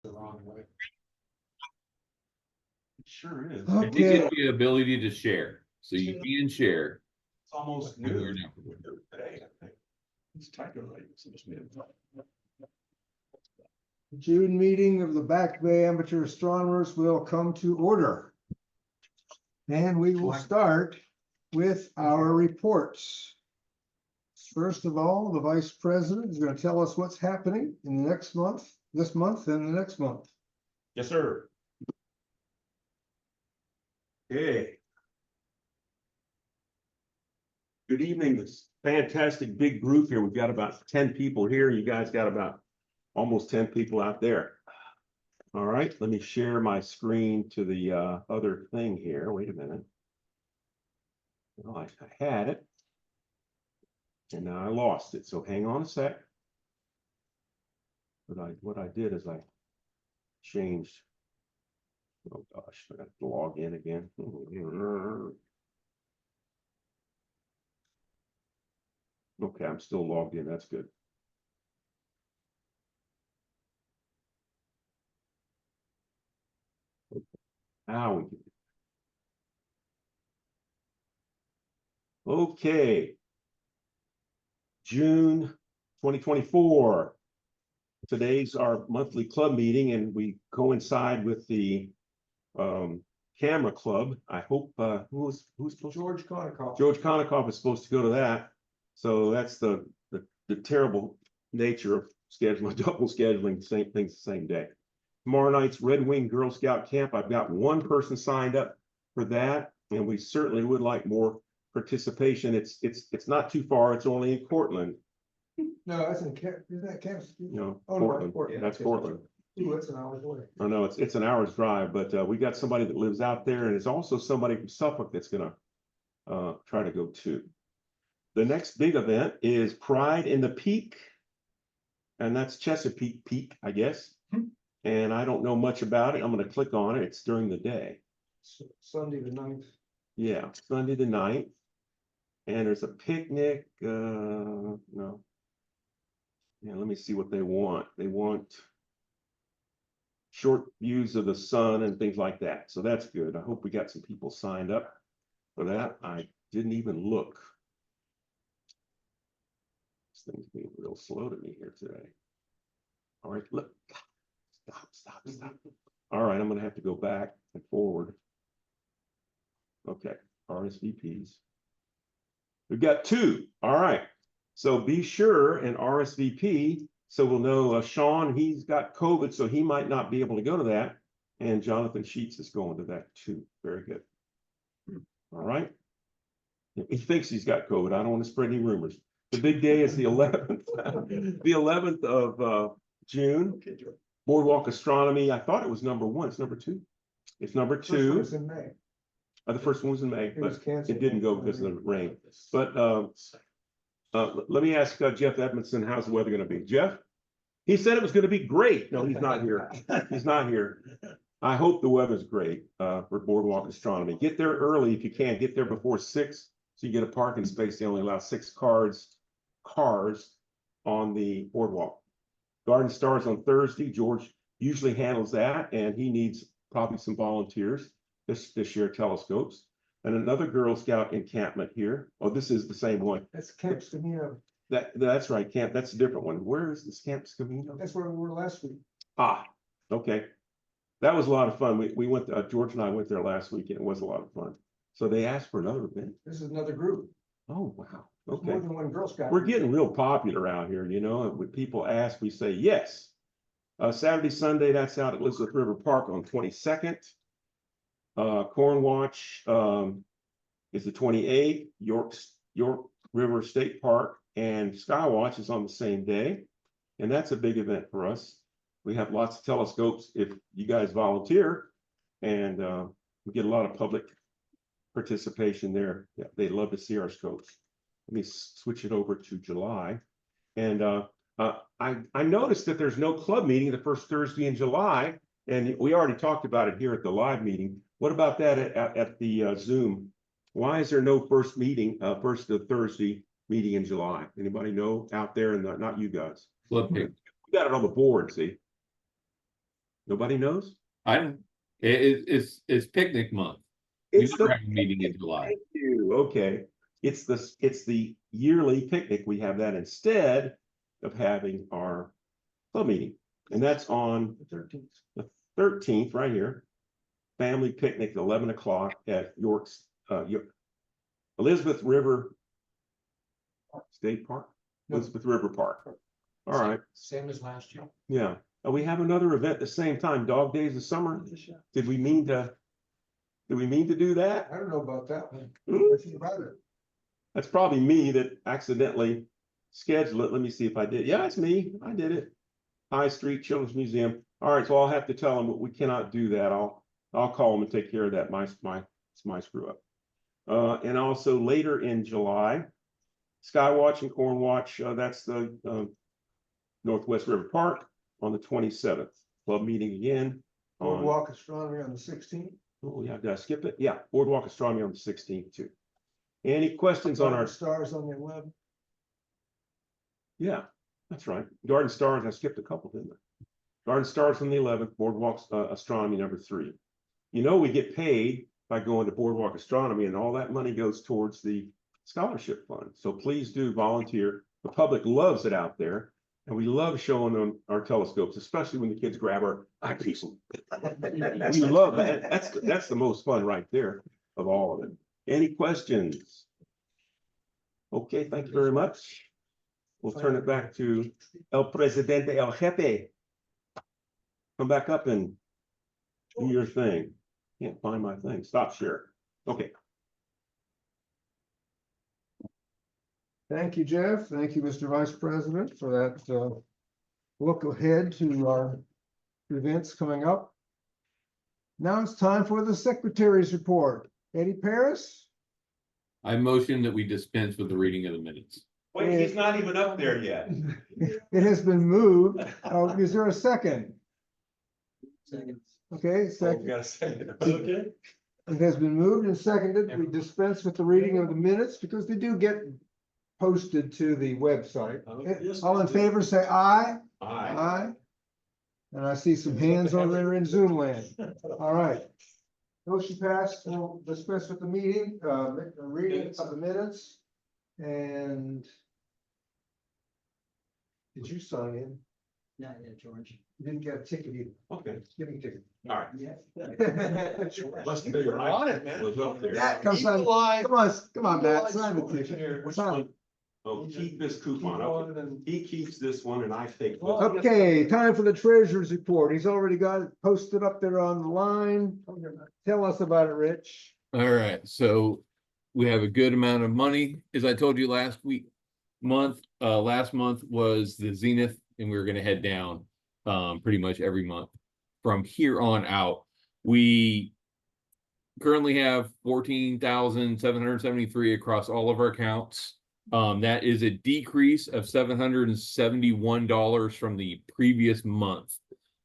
the wrong way. It sure is. It Okay, gives you the ability to share, so you can share. It's almost You new are now. today, I think. It's tiger right. June meeting of the Back Bay Amateur Astronomers will come to order. And we will start with our reports. First of all, the Vice President is going to tell us what's happening in the next month, this month and the next month. Yes, sir. Okay. Good evening, this fantastic big group here. We've got about 10 people here. You guys got about almost 10 people out there. All right, let me share my screen to the other thing here. Wait a minute. Well, I had it. And now I lost it. So hang on a sec. But what I did is I changed. Oh gosh, I got to log in again. Okay, I'm still logged in. That's good. Now we get it. Okay. June 2024. Today's our monthly club meeting, and we coincide with the camera club. I hope who's supposed to? George Konikoff. George Konikoff is supposed to go to that. So that's the terrible nature of scheduling, double scheduling the same things the same day. Tomorrow night's Red Wing Girl Scout Camp. I've got one person signed up for that, and we certainly would like more participation. It's not too far. It's only in Cortland. No, that's in Camp, isn't that Camp? No, Oh, Portland. Portland. That's Portland. Ooh, that's an hour's away. I know it's an hour's drive, but we got somebody that lives out there, and it's also somebody from Suffolk that's gonna try to go too. The next big event is Pride in the Peak, and that's Chesapeake Peak, I guess. And I don't know much about it. I'm going to click on it. It's during the day. Sunday the 9th. Yeah, Sunday the 9th. And there's a picnic. No. Yeah, let me see what they want. They want short views of the sun and things like that. So that's good. I hope we got some people signed up for that. I didn't even look. This thing's being real slow to me here today. All right, look. Stop. All right, I'm going to have to go back and forward. Okay, RSVPs. We've got 2. All right. So be sure and RSVP so we'll know Sean, he's got COVID, so he might not be able to go to that. And Jonathan Sheets is going to that too. Very good. All right. He thinks he's got COVID. I don't want to spread any rumors. The big day is the 11th, the 11th of June. Okay, George. Boardwalk Astronomy. I thought it was number 1. It's number 2. It's number 2. It's in May. The first one was in May, It was but canceled. it didn't go because of the rain. But let me ask Jeff Edmondson, how's the weather going to be? Jeff? He said it was going to be great. No, he's not here. He's not here. I hope the weather's great for Boardwalk Astronomy. Get there early if you can. Get there before 6 so you get a parking space. They only allow 6 cars on the boardwalk. Garden Stars on Thursday. George usually handles that, and he needs probably some volunteers this year. Telescopes. And another Girl Scout encampment here. Oh, this is the same one. That's Camp Scamino. That's right, camp. That's a different one. Where is this Camp Scamino? That's where we were last week. Ah, okay. That was a lot of fun. We went, George and I went there last week, and it was a lot of fun. So they asked for another event. This is another group. Oh, wow. There's Okay. more than one Girl Scout. We're getting real popular out here, you know, and when people ask, we say yes. Saturday, Sunday, that's out at Elizabeth River Park on 22nd. Corn Watch is the 28th. York River State Park and Skywatch is on the same day. And that's a big event for us. We have lots of telescopes if you guys volunteer, and we get a lot of public participation there. Yeah, they love to see our scopes. Let me switch it over to July. And I noticed that there's no club meeting the first Thursday in July, and we already talked about it here at the live meeting. What about that at the Zoom? Why is there no first Thursday meeting in July? Anybody know out there? And not you guys. Flood page. We got it on the board, see? Nobody knows? I don't, it's picnic month. It's We never the have a meeting in July. Thank you. Okay. It's the yearly picnic. We have that instead of having our club meeting. And that's on the 13th right here. Family picnic, 11 o'clock at York's, Elizabeth River State Park, Elizabeth River Park. All right. Same as last year. Yeah. We have another event at the same time, Dog Days of Summer. Did we mean to do that? I don't know about that one. Hmm? What you about it? That's probably me that accidentally scheduled it. Let me see if I did. Yeah, it's me. I did it. High Street Children's Museum. All right, so I'll have to tell them, but we cannot do that. I'll call them and take care of that. It's my screw up. And also later in July, Skywatch and Corn Watch. That's the Northwest River Park on the 27th. Club meeting again. Boardwalk Astronomy on the 16th. Oh yeah, did I skip it? Yeah, Boardwalk Astronomy on the 16th too. Any questions on our? Stars on the 11th. Yeah, that's right. Garden Stars, I skipped a couple, didn't I? Garden Stars on the 11th, Boardwalk Astronomy number 3. You know, we get paid by going to Boardwalk Astronomy, and all that money goes towards the scholarship fund. So please do volunteer. The public loves it out there, and we love showing them our telescopes, especially when the kids grab our eyepiece. We love that. That's the most fun right there of all of it. Any questions? Okay, thank you very much. We'll turn it back to El Presidente, El Jefe. Come back up and do your thing. Can't find my thing. Stop share. Okay. Thank you, Jeff. Thank you, Mr. Vice President, for that look ahead to our events coming up. Now it's time for the Secretary's report. Eddie Paris? I motion that we dispense with the reading of the minutes. Wait, he's not even up there yet. It has been moved. Is there a second? Second. Okay, Oh, second. got a second. Okay. It has been moved and seconded. We dispense with the reading of the minutes because they do get posted to the website. All in favor, say aye. Aye. Aye. And I see some hands over there in Zoom land. All right. Motion passed. We'll dispense with the meeting, the reading of the minutes. And did you sign in? Not yet, George. You didn't get a ticket either. Okay. Give me a ticket. All right. Yeah. Must be your On it, man. was up there. Yeah, come sign. Come on, Matt, sign the ticket. Which Sign. one? Oh, keep this coupon. Okay. He keeps this one and I take this. Okay, time for the treasurer's report. He's already got it posted up there on the line. Tell us about it, Rich. All right, so we have a good amount of money. As I told you last month was the zenith, and we were gonna head down pretty much every month from here on out. We currently have 14,773 across all of our accounts. That is a decrease of $771 from the previous month.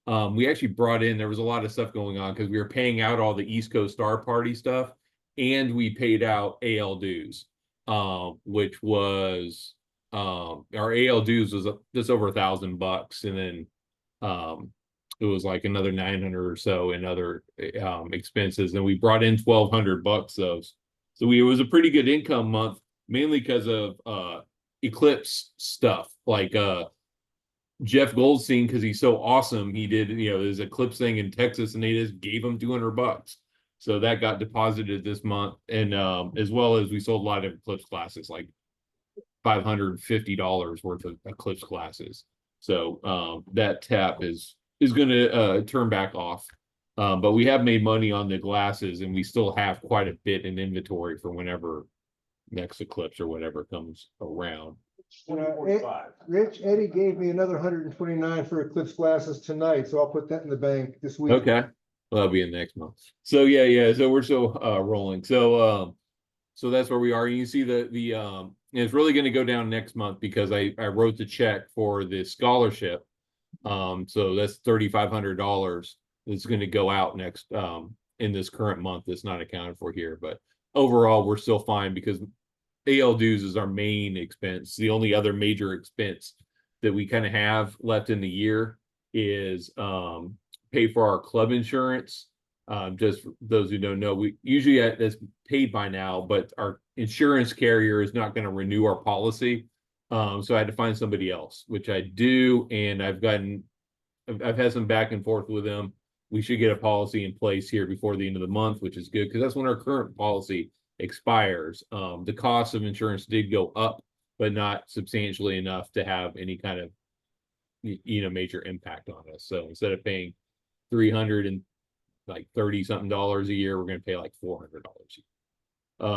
We actually brought in, there was a lot of stuff going on because we were paying out all the East Coast Star Party stuff, and we paid out AL dues, which was our AL dues was just over $1,000, and then it was like another 900 or so in other expenses, and we brought in $1,200 those. So it was a pretty good income month, mainly because of eclipse stuff, like Jeff Goldstein, because he's so awesome, he did, his eclipse thing in Texas, and they just gave him $200. So that got deposited this month, and as well as we sold a lot of eclipse classes, like $550 worth of eclipse classes. So that tap is going to turn back off. But we have made money on the glasses, and we still have quite a bit in inventory for whenever next eclipse or whatever comes around. Rich, Eddie gave me another 129 for eclipse glasses tonight, so I'll put that in the bank this week. Okay, well, that'll be in next month. So yeah. So we're still rolling. So that's where we are. You see the it's really going to go down next month because I wrote the check for the scholarship. So that's $3,500. That's going to go out next in this current month. That's not accounted for here, but overall we're still fine because AL dues is our main expense. The only other major expense that we kind of have left in the year is pay for our club insurance. Just for those who don't know, we usually that's paid by now, but our insurance carrier is not going to renew our policy. So I had to find somebody else, which I do, and I've had some back and forth with them. We should get a policy in place here before the end of the month, which is good because that's when our current policy expires. The cost of insurance did go up, but not substantially enough to have any kind of major impact on us. So instead of paying $330 something a year, we're going to pay like $400 a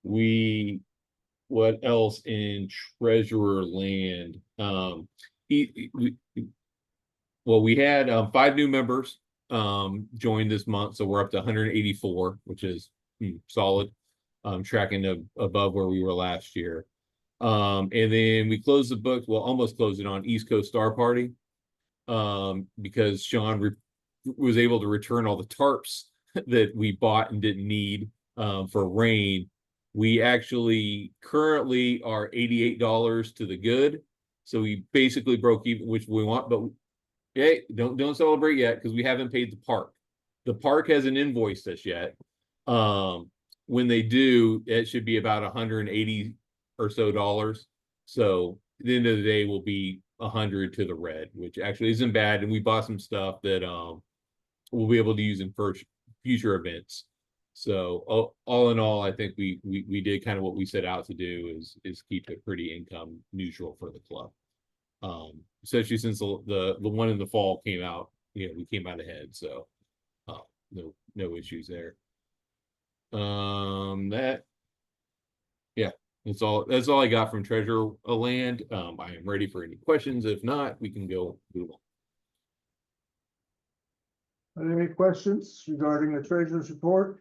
year. What else in treasurer land? We had 5 new members join this month, so we're up to 184, which is solid, tracking above where we were last year. And then we closed the book, almost closed it on East Coast Star Party, because Sean was able to return all the tarps that we bought and didn't need for rain. We actually currently are $88 to the good, so we basically broke even, which we want. But hey, don't celebrate yet because we haven't paid the park. The park hasn't invoiced us yet. When they do, it should be about $180 or so. So at the end of the day, we'll be 100 to the red, which actually isn't bad. And we bought some stuff that we'll be able to use in future events. So all in all, I think we did kind of what we set out to do is keep it pretty income neutral for the club. Especially since the one in the fall came out, we came out ahead. So no issues there. That's all I got from Treasure Land. I am ready for any questions. If not, we can go move on. Are there any questions regarding the treasurer's report?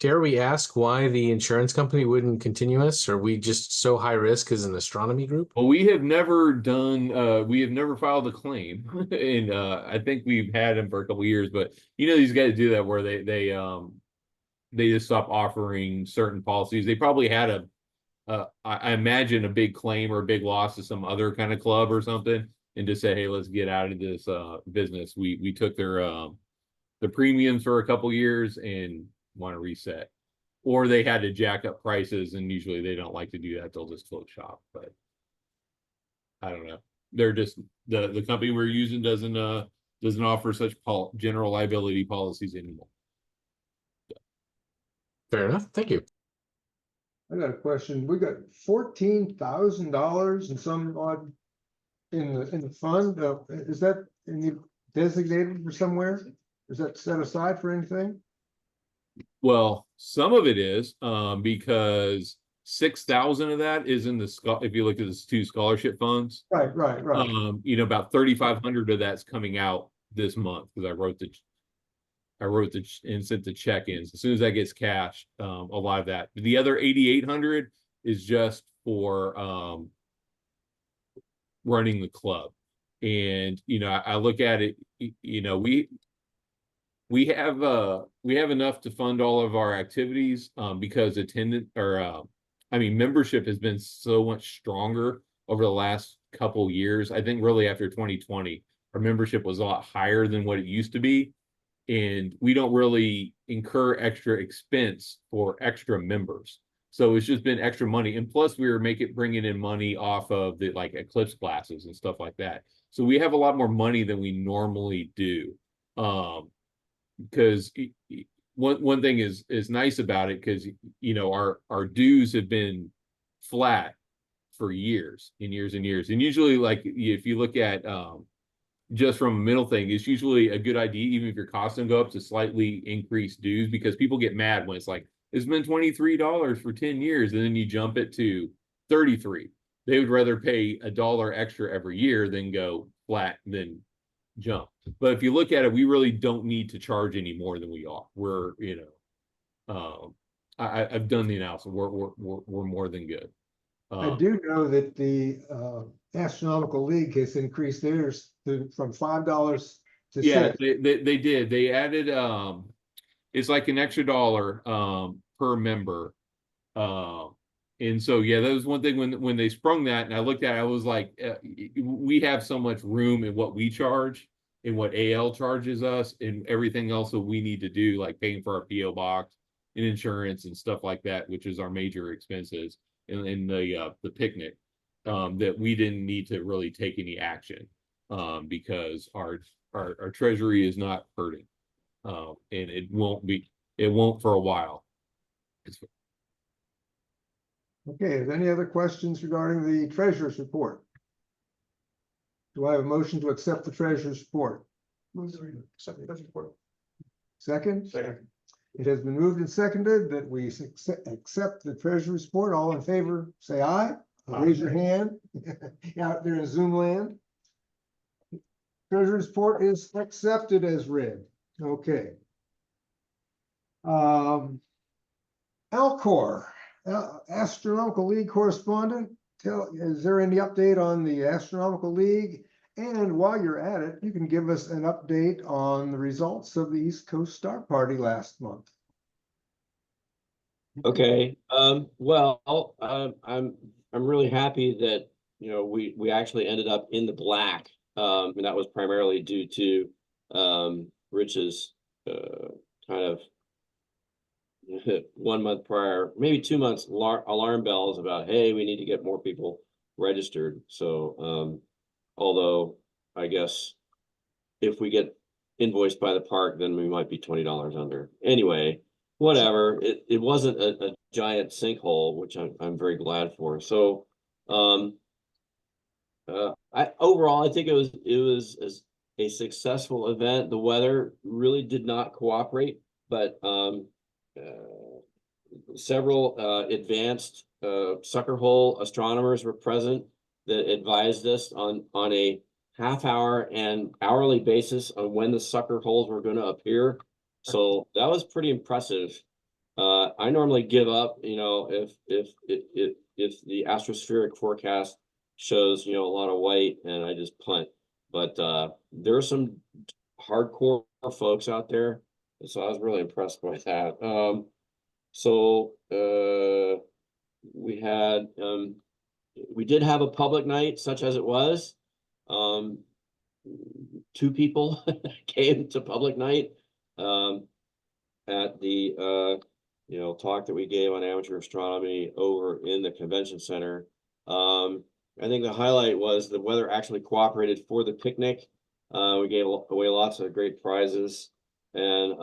Dare we ask why the insurance company wouldn't continue us? Are we just so high risk as an astronomy group? Well, we have never filed a claim, and I think we've had them for a couple of years. But these guys do that where they just stop offering certain policies. They probably had I imagine a big claim or a big loss to some other kind of club or something, and just say, hey, let's get out of this business. We took their premiums for a couple years and want to reset, or they had to jack up prices, and usually they don't like to do that. They'll just close shop. But I don't know. They're just the company we're using doesn't offer such general liability policies anymore. Fair enough. Thank you. I got a question. We got $14,000 and some odd in the fund. Is that designated for somewhere? Is that set aside for anything? Well, some of it is because 6,000 of that is in if you look at the 2 scholarship funds. Right. About 3,500 of that's coming out this month because I wrote and sent the check-ins. As soon as that gets cashed, a lot of that. The other 8,800 is just for running the club. And I look at it, we have enough to fund all of our activities because membership has been so much stronger over the last couple years. I think really after 2020, our membership was a lot higher than what it used to be. And we don't really incur extra expense for extra members. So it's just been extra money. And plus we were bringing in money off of the eclipse classes and stuff like that. So we have a lot more money than we normally do. Because one thing is nice about it, because our dues have been flat for years and years and years. And usually if you look at just from a middle thing, it's usually a good idea, even if your costs don't go up, to slightly increase dues, because people get mad when it's been $23 for 10 years and then you jump it to 33. They would rather pay $1 extra every year than go flat than jump. But if you look at it, we really don't need to charge any more than we are. We're I've done the analysis. We're more than good. I do know that the Astronomical League has increased theirs from $5 to $6. They did. They added it's like an extra $1 per member And so, yeah, that was one thing when they sprung that, and I looked at it, I was like, we have so much room in what we charge and what AL charges us and everything else that we need to do, like paying for our PO box and insurance and stuff like that, which is our major expenses in the picnic, that we didn't need to really take any action, because our treasury is not hurting, and it won't for a while. Okay, is there any other questions regarding the treasurer's report? Do I have a motion to accept the treasurer's report? Accept the report. Second? Second. It has been moved and seconded that we accept the treasurer's report. All in favor, say aye. Raise your hand out there in Zoom land. Treasurer's report is accepted as read. Okay. Alcor, Astronomical League correspondent. Is there any update on the Astronomical League? And while you're at it, you can give us an update on the results of the East Coast Star Party last month. Okay, well, I'm really happy that, you know, we actually ended up in the black. And that was primarily due to Rich's kind of 1 month prior, maybe 2 months alarm bells about, hey, we need to get more people registered. So although I guess if we get invoiced by the park, then we might be $20 under. Anyway, whatever. It wasn't a giant sinkhole, which I'm very glad for. So overall I think it was a successful event. The weather really did not cooperate, but several advanced sucker hole astronomers were present that advised us on a half-hour and hourly basis on when the sucker holes were going to appear. So that was pretty impressive. I normally give up, you know, if the atmospheric forecast shows, you know, a lot of white, and I just punt. But there are some hardcore folks out there, so I was really impressed by that. We did have a public night, such as it was. 2 people came to public night at the you know, talk that we gave on amateur astronomy over in the convention center. I think the highlight was the weather actually cooperated for the picnic. We gave away lots of great prizes, and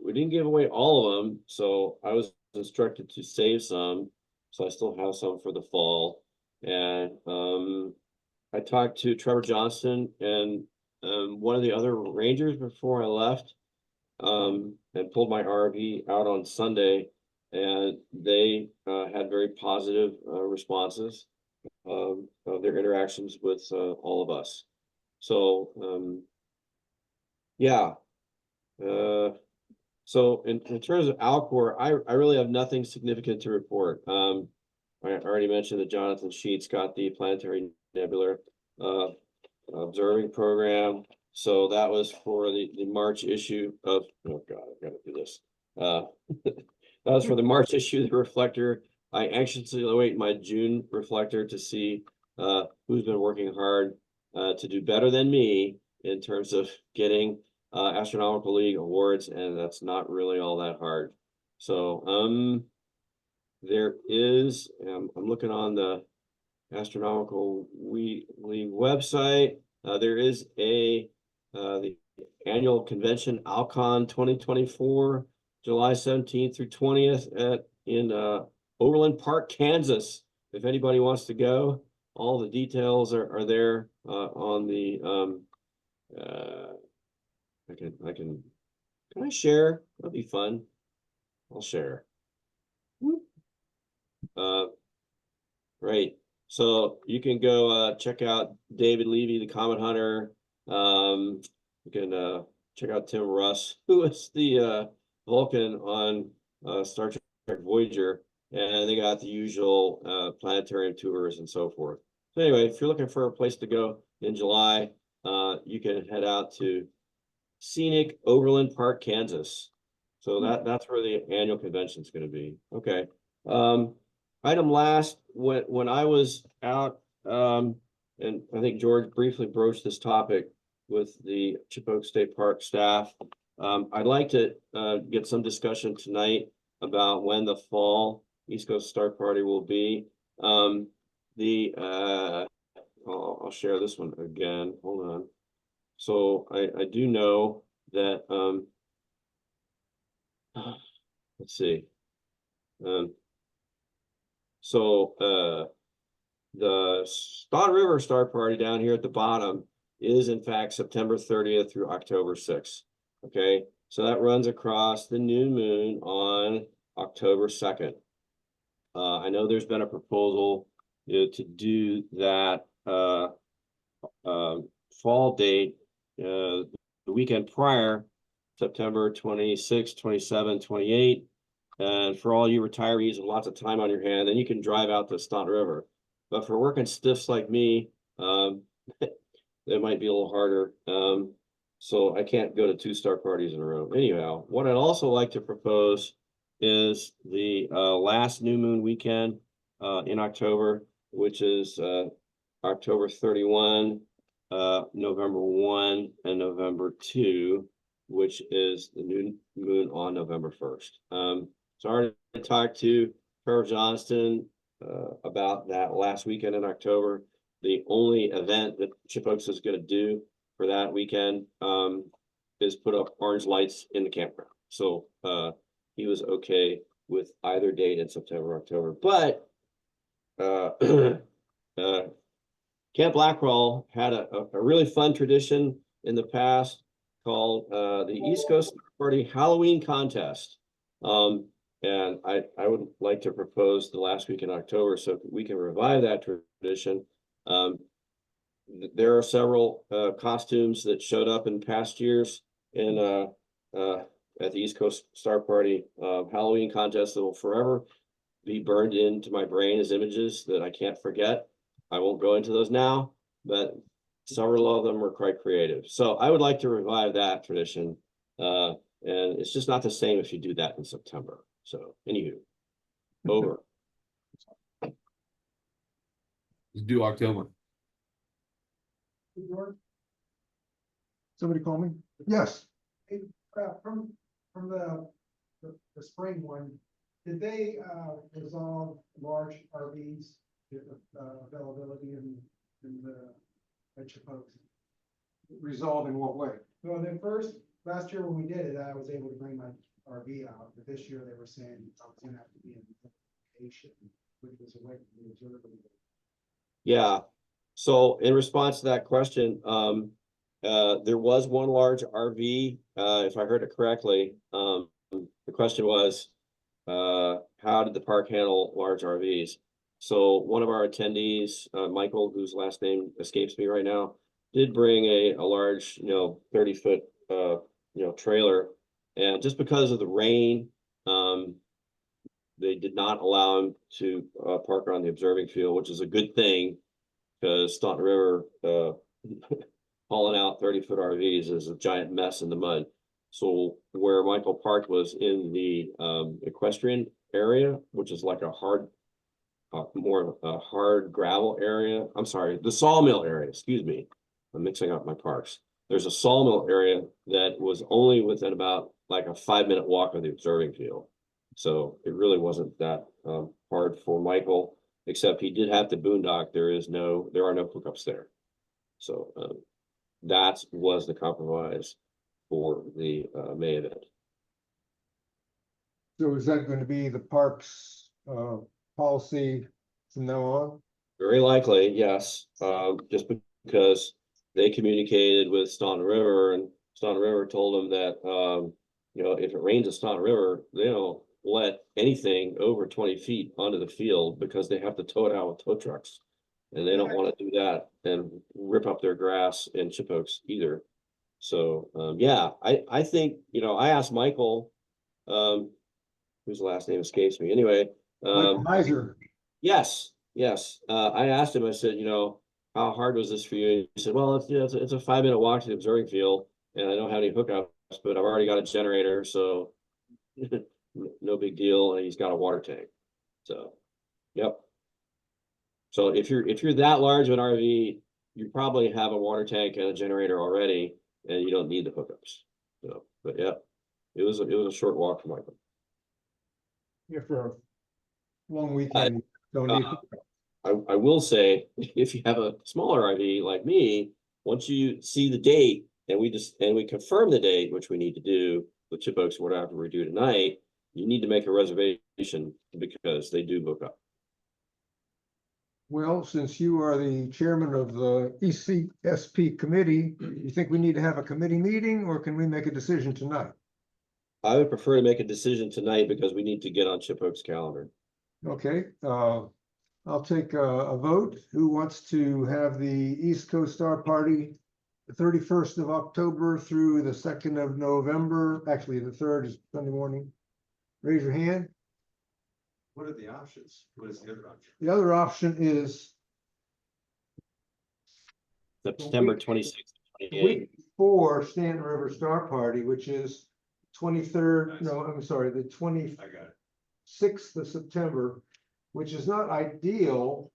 we didn't give away all of them, so I was instructed to save some, so I still have some for the fall. And I talked to Trevor Johnston and one of the other rangers before I left, and pulled my RV out on Sunday, and they had very positive responses of their interactions with all of us. So yeah. So in terms of Alcor, I really have nothing significant to report. I already mentioned that Jonathan Sheets got the Planetary Nebular observing program. So that was for the March issue of, oh God, I've got to do this. That was for the March issue of the reflector. I anxiously await my June reflector to see who's been working hard to do better than me in terms of getting Astronomical League awards, and that's not really all that hard. So there is, I'm looking on the Astronomical League website. There is the annual convention, Alcon 2024, July 17th through 20th in Overland Park, Kansas. If anybody wants to go, all the details are there on the can I share? That'd be fun. I'll share. Right. So you can go check out David Levy, the Comet Hunter. You can check out Tim Russ, who is the Vulcan on Star Trek Voyager, and they got the usual planetarium tours and so forth. So anyway, if you're looking for a place to go in July, you can head out to scenic Overland Park, Kansas. So that's where the annual convention is going to be. Okay. item last, when I was out, and I think George briefly broached this topic with the Chippewa State Park staff. I'd like to get some discussion tonight about when the fall East Coast Star Party will be. I'll share this one again. Hold on. So I do know that let's see. The Staunton River Star Party down here at the bottom is in fact September 30th through October 6th. Okay, so that runs across the new moon on October 2nd. I know there's been a proposal to do that fall date the weekend prior, September 26, 27, 28. And for all you retirees with lots of time on your hand, then you can drive out to Staunton River. But for working stiffs like me, it might be a little harder. So I can't go to 2 star parties in a row. Anyhow, what I'd also like to propose is the last new moon weekend in October, which is October 31, November 1, and November 2, which is the new moon on November 1st. So I already talked to Trevor Johnston about that last weekend in October. The only event that Chippewa is going to do for that weekend is put up orange lights in the campground. So he was okay with either date in September, October. But Camp Blackwell had a really fun tradition in the past called the East Coast Party Halloween Contest. And I would like to propose the last week in October so we can revive that tradition. There are several costumes that showed up in past years in at the East Coast Star Party Halloween contest that will forever be burned into my brain as images that I can't forget. I won't go into those now, but several of them were quite creative. So I would like to revive that tradition. And it's just not the same if you do that in September. So anywho, over. Let's do October. Somebody call me? Yes. From the spring one, did they resolve large RVs availability in the Chippewa? Resolve in what way? Well, last year when we did it, I was able to bring my RV out, but this year they were saying I was gonna have to be in vacation, which was away from the observability. Yeah. So in response to that question, there was one large RV, if I heard it correctly. The question was, how did the park handle large RVs? So one of our attendees, Michael, whose last name escapes me right now, did bring a large, 30-foot, trailer. And just because of the rain, they did not allow him to park on the observing field, which is a good thing because Staunton River hauling out 30-foot RVs is a giant mess in the mud. So where Michael parked was in the equestrian area, which is like a more of a hard gravel area. I'm sorry, the sawmill area, excuse me. I'm mixing up my parks. There's a sawmill area that was only within about like a 5-minute walk of the observing field. So it really wasn't that hard for Michael, except he did have to boondock. There are no hookups there. So that was the compromise for the May event. So is that going to be the park's policy from now on? Very likely, yes. Just because they communicated with Staunton River, and Staunton River told them that if it rains at Staunton River, they don't let anything over 20 feet onto the field because they have to tow it out with tow trucks. And they don't want to do that and rip up their grass in Chippewa either. So yeah, I think, I asked Michael, whose last name escapes me. Anyway, Michael Miser. Yes. I asked him, I said, how hard was this for you? He said, well, it's a 5-minute walk to the observing field and I don't have any hookups, but I've already got a generator. So no big deal. And he's got a water tank. So Yep. So if you're that large of an RV, you probably have a water tank and a generator already, and you don't need the hookups. So, but yeah, it was a short walk from Michael. Yeah, for a long weekend, don't need. I will say, if you have a smaller RV like me, once you see the date and we confirm the date, which we need to do with Chip Oaks or whatever we do tonight, you need to make a reservation because they do book up. Well, since you are the chairman of the ECSP committee, you think we need to have a committee meeting or can we make a decision tonight? I would prefer to make a decision tonight because we need to get on Chip Oaks' calendar. Okay, I'll take a vote. Who wants to have the East Coast Star Party the 31st of October through the 2nd of November? Actually, the 3rd is Sunday morning. Raise your hand. What are the options? What is the other option? The other option is September 26th, the 28th. week before Stanton River Star Party, which is 23rd, Nice. no, I'm sorry, the 26th I got it. of September, which is not ideal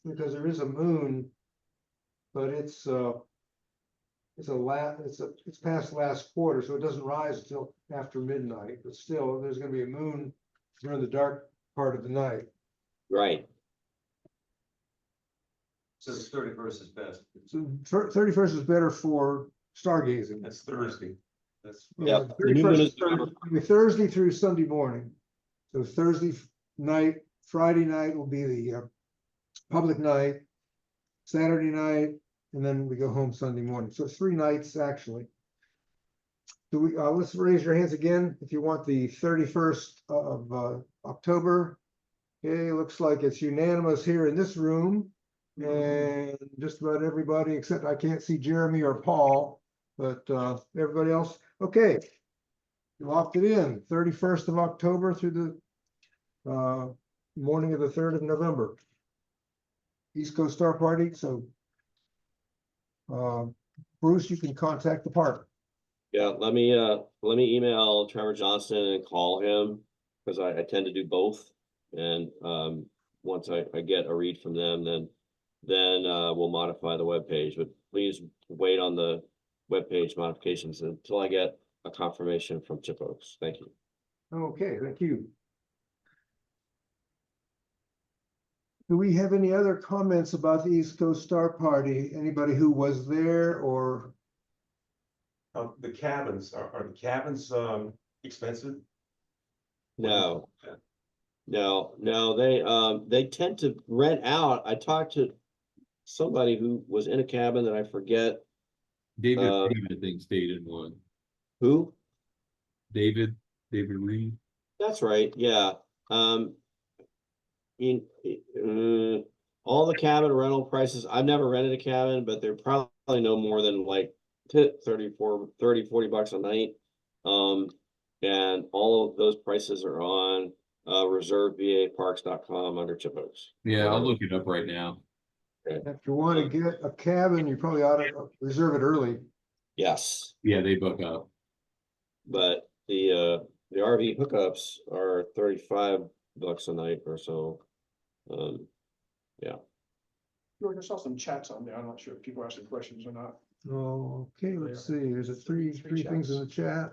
because there is a moon, but it's past last quarter, so it doesn't rise until after midnight, but still, there's gonna be a moon during the dark part of the night. Right. So the 31st is best. So 31st is better for stargazing. That's Thursday. That's. Yeah, Yep. The new moon 31st is is Thursday through Sunday morning. So Thursday night, Friday night will be the public night, Saturday night, and then we go home Sunday morning. So it's 3 nights actually. Do we, let's raise your hands again if you want the 31st of October. Okay, looks like it's unanimous here in this room. And just about everybody, except I can't see Jeremy or Paul, but everybody else, okay. You locked it in, 31st of October through the morning of the 3rd of November. East Coast Star Party, so Bruce, you can contact the park. Yeah, let me email Trevor Johnston and call him because I tend to do both. And once I get a read from them, then we'll modify the webpage. But please wait on the webpage modifications until I get a confirmation from Chip Oaks. Thank you. Okay, thank you. Do we have any other comments about the East Coast Star Party? Anybody who was there or? The cabins, are the cabins expensive? No, they tend to rent out. I talked to somebody who was in a cabin that I forget David, I think, stayed in one. who. David Reed. That's right, yeah. All the cabin rental prices, I've never rented a cabin, but they're probably no more than like 30, 40 bucks a night. And all of those prices are on reservebaparks.com under Chip Oaks. Yeah, I'll look it up right now. If you want to get a cabin, you probably ought to reserve it early. Yes, Yeah, they book up. but the RV hookups are 35 bucks a night or so. George, I saw some chats on there. I'm not sure if people are asking questions or not. Okay, let's see, there's three things in the chat.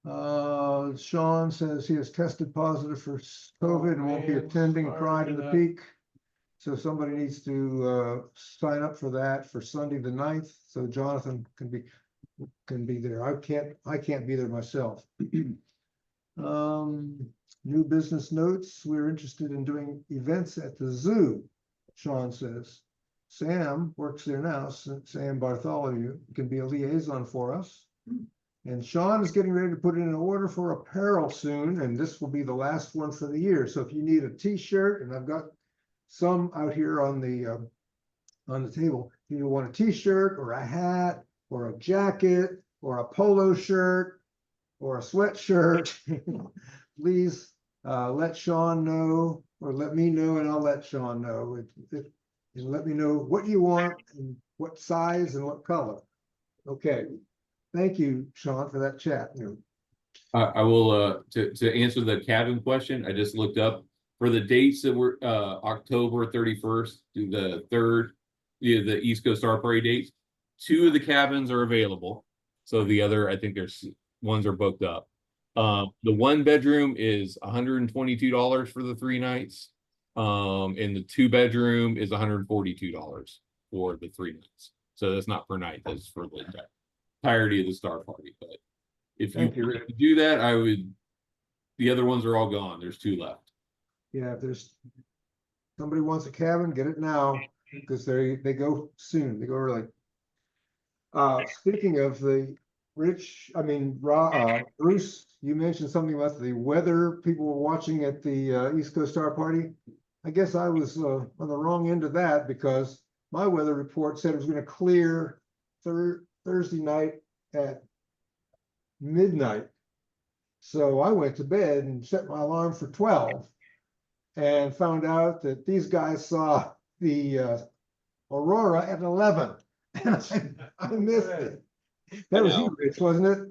Sean says he has tested positive for COVID and won't be man, attending sorry Pride to in the hear Peak. So somebody needs to sign up for that for Sunday the 9th, so Jonathan can be there. I can't be there myself. New business notes. We're interested in doing events at the zoo, Sean says. Sam works there now. Sam Bartholomew can be a liaison for us. And Sean is getting ready to put in an order for apparel soon, and this will be the last one for the year. So if you need a t-shirt, and I've got some out here on the table, if you want a t-shirt or a hat or a jacket or a polo shirt or a sweatshirt, please let Sean know or let me know, and I'll let Sean know. And let me know what you want and what size and what color. Okay. Thank you, Sean, for that chat. I will to answer the cabin question. I just looked up For the dates that were October 31st through the 3rd, the East Coast Star Parade dates, 2 of the cabins are available. So the other, I think there's ones are booked up. The 1 bedroom is $122 for the 3 nights. And the 2 bedroom is $142 for the 3 nights. So that's not per night, that's for the entirety of the Star Party. But if you Thank you, wanted to do that, I would. The other ones are all gone. There's 2 left. Yeah, if there's somebody wants a cabin, get it now, because they go soon, they go early. Speaking of the Bruce, you mentioned something about the weather people were watching at the East Coast Star Party. I guess I was on the wrong end of that, because my weather report said it was going to clear Thursday night at midnight. So I went to bed and set my alarm for 12 and found out that these guys saw the aurora at 11. And I missed it. That was you, Rich, wasn't it?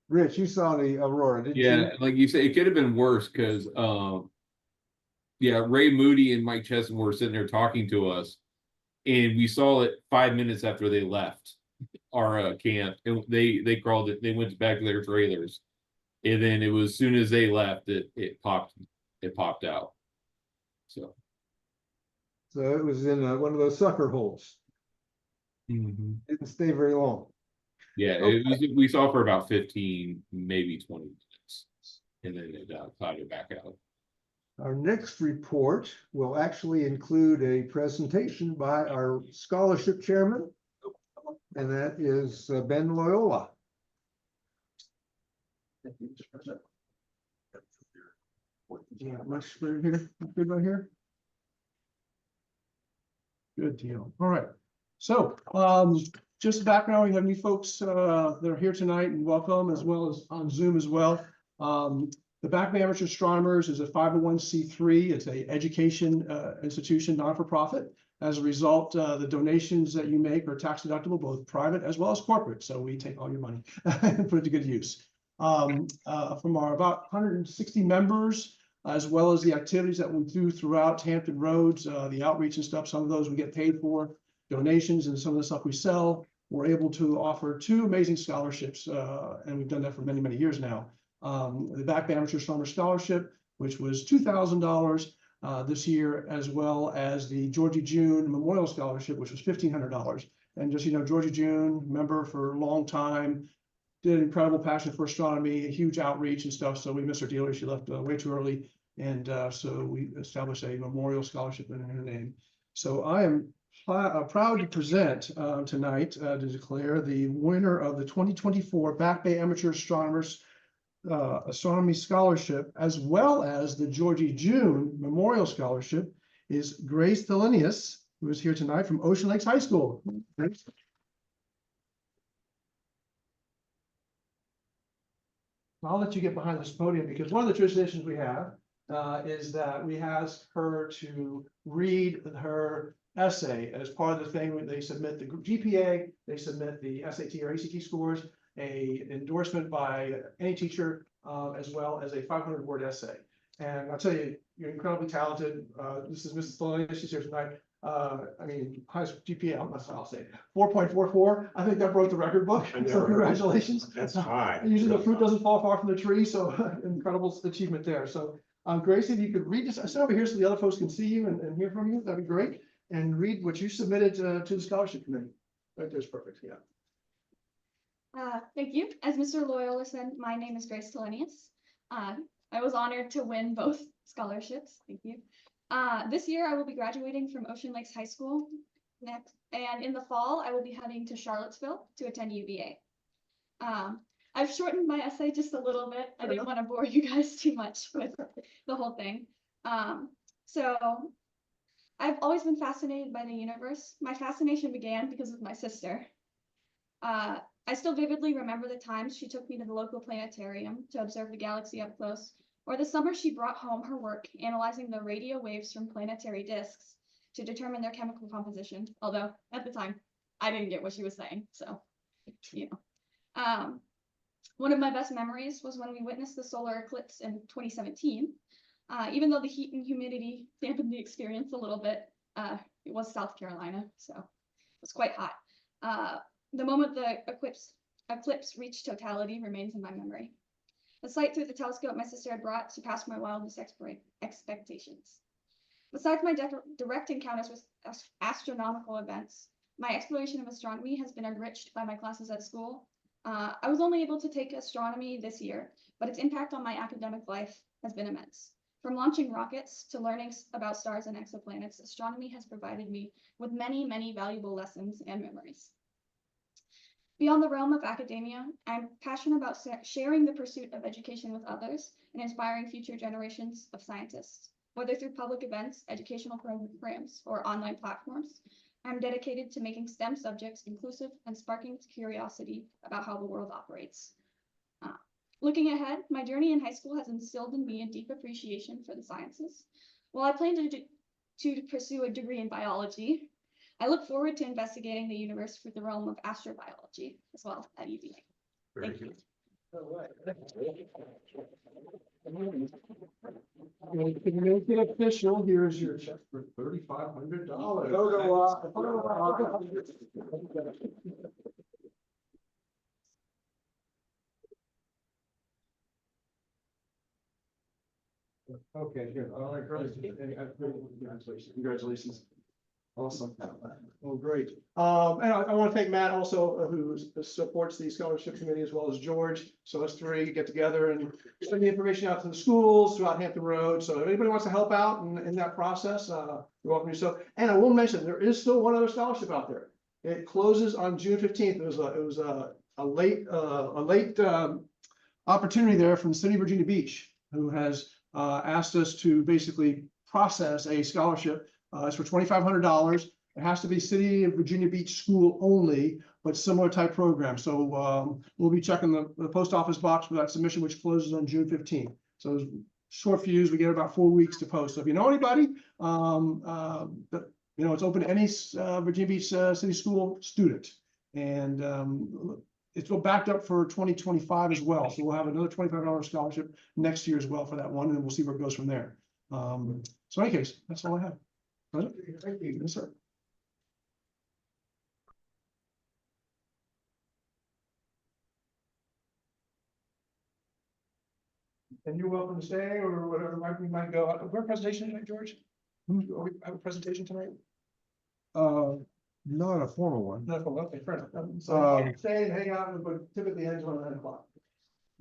Rich, you saw the aurora, didn't you? Yeah, like you say, it could have been worse because yeah, Ray Moody and Mike Chesson were sitting there talking to us, and we saw it 5 minutes after they left our camp, and they crawled it. They went back to their trailers, and then it was as soon as they left, it popped out. So it was in one of those sucker holes. Didn't stay very long. yeah, Okay. we saw for about 15, maybe 20 minutes, and then it clouded back out. Our next report will actually include a presentation by our scholarship chairman, and that is Ben Loyola. Yeah, much better here. Good right here. Good deal. All right. So, just background, we have new folks that are here tonight, and welcome, as well as on Zoom as well. The Back Bay Amateur Astronomers is a 501c3. It's a education institution, non-for-profit. As a result, the donations that you make are tax deductible, both private as well as corporate. So we take all your money and put it to good use. From our about 160 members, as well as the activities that we do throughout Hampton Roads, the outreach and stuff, some of those we get paid for, donations, and some of the stuff we sell, we're able to offer 2 amazing scholarships, and we've done that for many, many years now. The Back Bay Amateur Astronomer Scholarship, which was $2,000 this year, as well as the Georgie June Memorial Scholarship, which was $1,500. And just, Georgie June, member for a long time, did an incredible passion for astronomy, a huge outreach and stuff. So we missed her dearly. She left way too early. And so we established a memorial scholarship in her name. So I am proud to present tonight to declare the winner of the 2024 Back Bay Amateur Astronomers Astronomy Scholarship, as well as the Georgie June Memorial Scholarship, is Grace Thelinius, who is here tonight from Ocean Lakes High School. Grace. I'll let you get behind this podium, because one of the traditions we have is that we ask her to read her essay as part of the thing when they submit the GPA, they submit the SAT or ACT scores, a endorsement by any teacher, as well as a 500-word essay. And I'll tell you, you're incredibly talented. This is Mrs. Thelonious, she's here tonight. High GPA, I'll say 4.44. I think that broke the record book. So congratulations. That's high. Usually the fruit doesn't fall far from the tree, so incredible achievement there. So Gracie, if you could read this, I sit over here so the other folks can see you and hear from you, that'd be great. And read what you submitted to the scholarship committee. Right there's perfect, yeah. Thank you. As Mr. Loyola said, my name is Grace Thelonious. I was honored to win both scholarships. Thank you. This year I will be graduating from Ocean Lakes High School next, and in the fall I will be heading to Charlottesville to attend UVA. I've shortened my essay just a little bit. I didn't want to bore you guys too much with the whole thing. So I've always been fascinated by the universe. My fascination began because of my sister. I still vividly remember the times she took me to the local planetarium to observe the galaxy up close, or the summer she brought home her work analyzing the radio waves from planetary disks to determine their chemical composition. Although at the time I didn't get what she was saying, so One of my best memories was when we witnessed the solar eclipse in 2017. Even though the heat and humidity dampened the experience a little bit, it was South Carolina, so it was quite hot. The moment the eclipse reached totality remains in my memory. The sight through the telescope my sister had brought surpassed my wildest expectations. Besides my direct encounters with astronomical events, my exploration of astronomy has been enriched by my classes at school. I was only able to take astronomy this year, but its impact on my academic life has been immense. From launching rockets to learning about stars and exoplanets, astronomy has provided me with many, many valuable lessons and memories. Beyond the realm of academia, I'm passionate about sharing the pursuit of education with others and inspiring future generations of scientists. Whether through public events, educational programs, or online platforms, I'm dedicated to making STEM subjects inclusive and sparking curiosity about how the world operates. Looking ahead, my journey in high school has instilled in me a deep appreciation for the sciences. While I plan to pursue a degree in biology, I look forward to investigating the universe through the realm of astrobiology as well at UVA. Very Thank you. And to make it official, here is your check for $3,500. Okay, good. All right, great. Congratulations. Congratulations. Awesome. Oh, great. And I want to thank Matt also, who supports the scholarship committee, as well as George. So us three get together and send the information out to the schools throughout Hampton Road. So if anybody wants to help out in that process, you're welcome to do so. And I will mention, there is still one other scholarship out there. It closes on June 15th. It was a late opportunity there from the city of Virginia Beach, who has asked us to basically process a scholarship. It's for $2,500. It has to be City of Virginia Beach school only, but similar type program. So we'll be checking the post office box for that submission, which closes on June 15th. So short fuse, we get about 4 weeks to post. So if you know anybody, it's open to any Virginia Beach City School student. And it's backed up for 2025 as well. So we'll have another $25 scholarship next year as well for that one, and we'll see where it goes from there. So in any case, that's all I have. Thank you. Yes, sir. And you're welcome to stay or whatever we might go. We're presentation tonight, George? We have a presentation tonight? Not a formal one. Not a formal, okay, fair enough. So stay and hang out, but typically ends around 9 o'clock.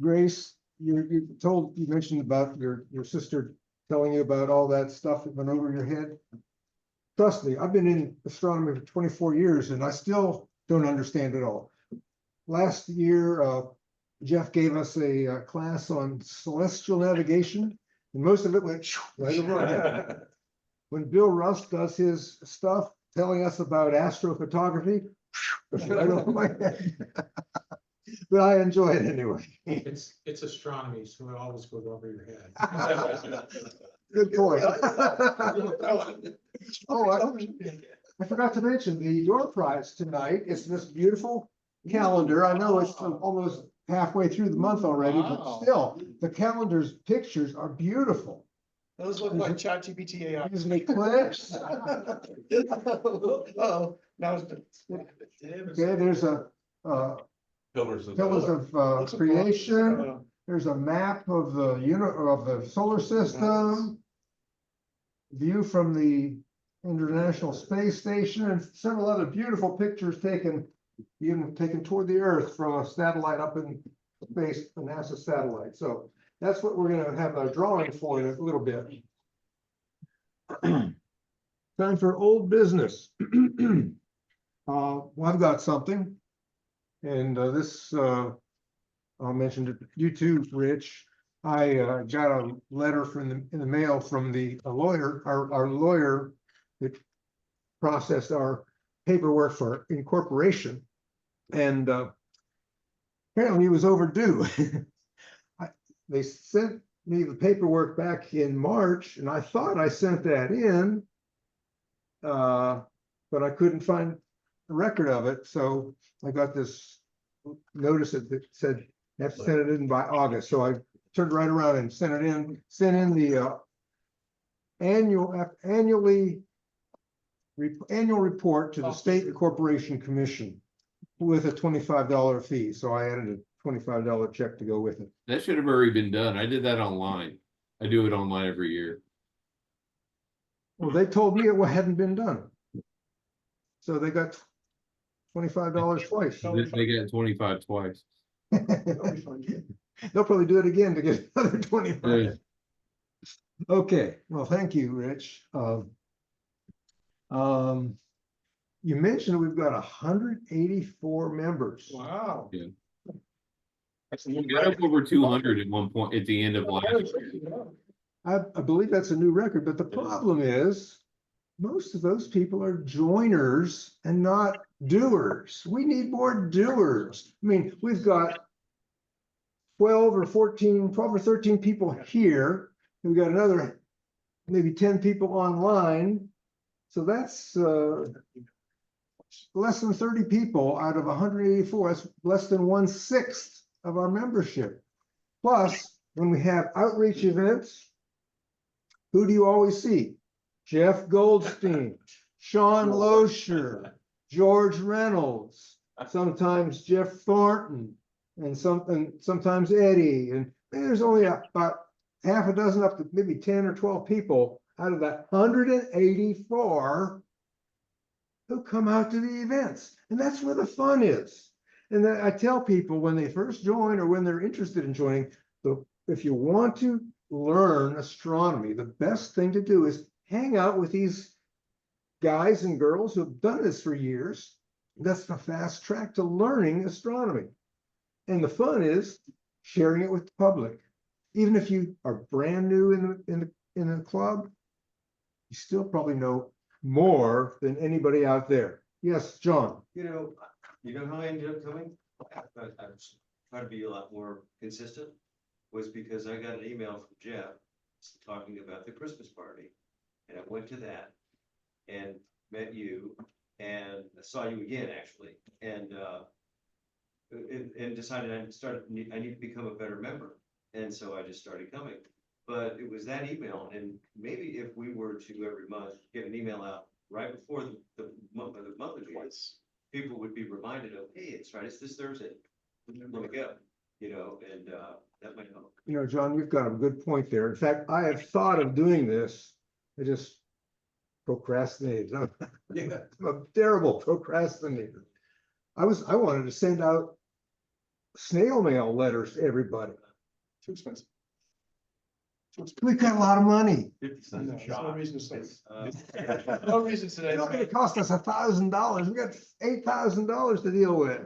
Grace, you mentioned about your sister telling you about all that stuff that went over your head. Trust me, I've been in astronomy for 24 years and I still don't understand it all. Last year, Jeff gave us a class on celestial navigation, and most of it went right over my head. When Bill Rust does his stuff, telling us about astrophotography, right over my head. But I enjoy it anyway. It's astronomy, so it always goes over your head. Good point. Oh, I forgot to mention the door prize tonight is this beautiful calendar. I know it's almost halfway through the month already, but Wow. still, the calendar's pictures are beautiful. Those look like ChatGPT AI. There's an eclipse. Oh, now it's. Okay, there's a Pillars of creation. There's a map of the solar system. View from the International Space Station, and several other beautiful pictures taken toward the Earth from a satellite up in space, a NASA satellite. So that's what we're going to have a drawing for in a little bit. Time for old business. Well, I've got something, and this I'll mention to you too, Rich. I got a letter in the mail from a lawyer, our lawyer that processed our paperwork for incorporation, and apparently it was overdue. They sent me the paperwork back in March, and I thought I sent that in, but I couldn't find a record of it. So I got this notice that said Have to send it in by August, so I turned right around and sent in the annual report to the State and Corporation Commission with a $25 fee, so I added a $25 check to go with it. That should have already been done. I did that online. I do it online every year. Well, they told me it hadn't been done. So they got $25 twice. They get 25 twice. They'll probably do it again to get another 25. Okay, well, thank you, Rich. You mentioned we've got 184 members. Wow. We got up over 200 at one point at the end of last year. I believe that's a new record, but the problem is most of those people are joiners and not doers. We need more doers. I mean, we've got 12 or 13 people here. We've got another maybe 10 people online. So that's less than 30 people out of 184. That's less than 1/6 of our membership. Plus, when we have outreach events, who do you always see? Jeff Goldstein, Sean Loescher, George Reynolds, sometimes Jeff Thornton, and sometimes Eddie. And there's only about half a dozen up to maybe 10 or 12 people out of that 184 who come out to the events. And that's where the fun is. And I tell people when they first join or when they're interested in joining, if you want to learn astronomy, the best thing to do is hang out with these guys and girls who have done this for years. That's the fast track to learning astronomy. And the fun is sharing it with the public. Even if you are brand new in the club, you still probably know more than anybody out there. Yes, John. You know how I ended up coming? I was trying to be a lot more consistent, was because I got an email from Jeff talking about the Christmas party. And I went to that and met you and saw you again, actually. And decided I need to become a better member. And so I just started coming. But it was that email, and maybe if we were to every month get an email out right before the monthly meeting, people would be reminded of, hey, it's this Thursday. Let me go, and that might help. John, you've got a good point there. In fact, I have thought of doing this. I just procrastinated. I'm a terrible procrastinator. I wanted to send out snail mail letters to everybody. Too expensive. We got a lot of money. 50 cents a No shot. reason to say. No reason today. It's not going to cost us $1,000. We got $8,000 to deal with.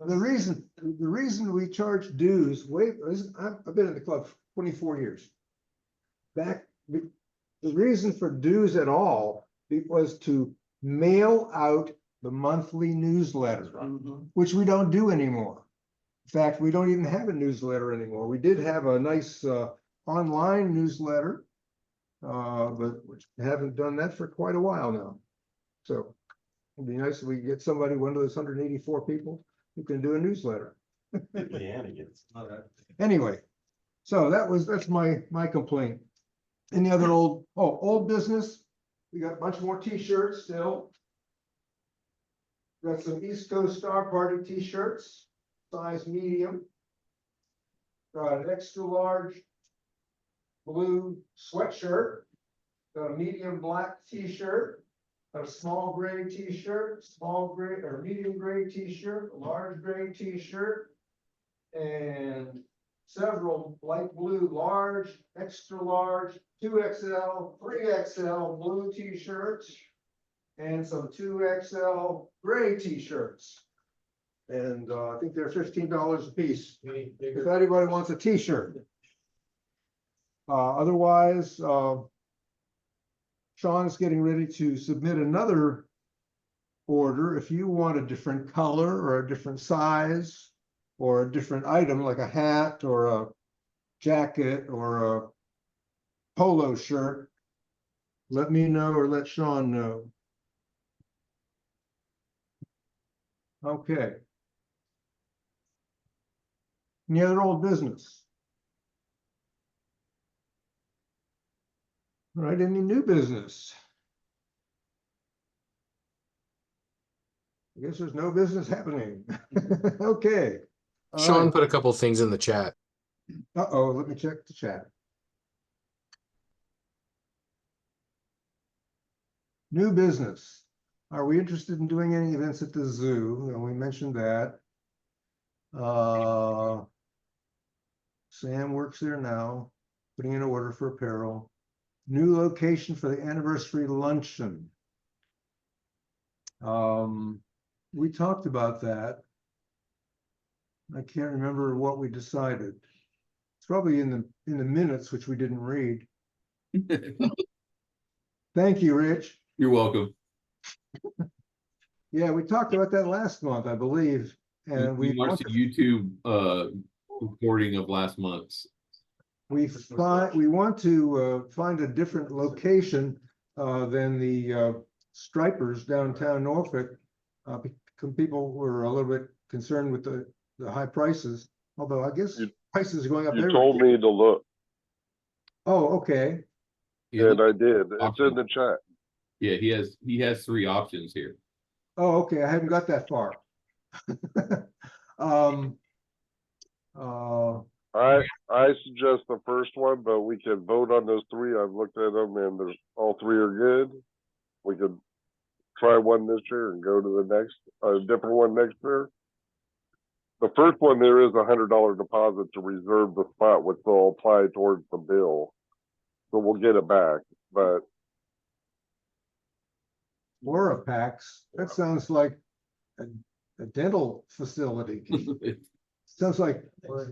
The reason we charge dues, I've been in the club for 24 years. The reason for dues at all was to mail out the monthly newsletter, which we don't do anymore. In fact, we don't even have a newsletter anymore. We did have a nice online newsletter, but we haven't done that for quite a while now. So it'd be nice if we get somebody, one of those 184 people who can do a newsletter. Anyway, so that's my complaint. Any other old business? We got a bunch more t-shirts still. Got some East Coast Star Party t-shirts, size medium. Got an extra large blue sweatshirt. Got a medium black t-shirt. Got a small gray t-shirt, small gray or medium gray t-shirt, a large gray t-shirt, and several light blue, large, extra large, 2XL, 3XL blue t-shirts, and some 2XL gray t-shirts. And I think they're $15 a piece. If anybody wants a t-shirt. Otherwise, Sean is getting ready to submit another order. If you want a different color or a different size or a different item like a hat or a jacket or a polo shirt, let me know or let Sean know. Okay. Any other old business? All right, any new business? I guess there's no business happening. Okay. All Sean right. put a couple things in the chat. Uh-oh, let me check the chat. New business. Are we interested in doing any events at the zoo? And we mentioned that. Sam works there now, putting in an order for apparel. New location for the anniversary luncheon. We talked about that. I can't remember what we decided. It's probably in the minutes, which we didn't read. Thank you, Rich. You're welcome. Yeah, we talked about that last month, I believe, and We we watched the YouTube recording of last month's. we want to find a different location than the stripers downtown Norfolk. Because people were a little bit concerned with the high prices, although I guess prices are going up. You told me to look, Oh, okay. and I did. It's in the chat. Yeah, he has 3 options here. Oh, okay. I haven't got that far. I suggest the first one, but we can vote on those 3. I've looked at them, and there's all 3 are good. We could try one this year and go to the next, a different one next year. The first one, there is $100 deposit to reserve the spot, which will apply towards the bill. So we'll get it back, but Laura Packs, that sounds like a dental facility. Sounds like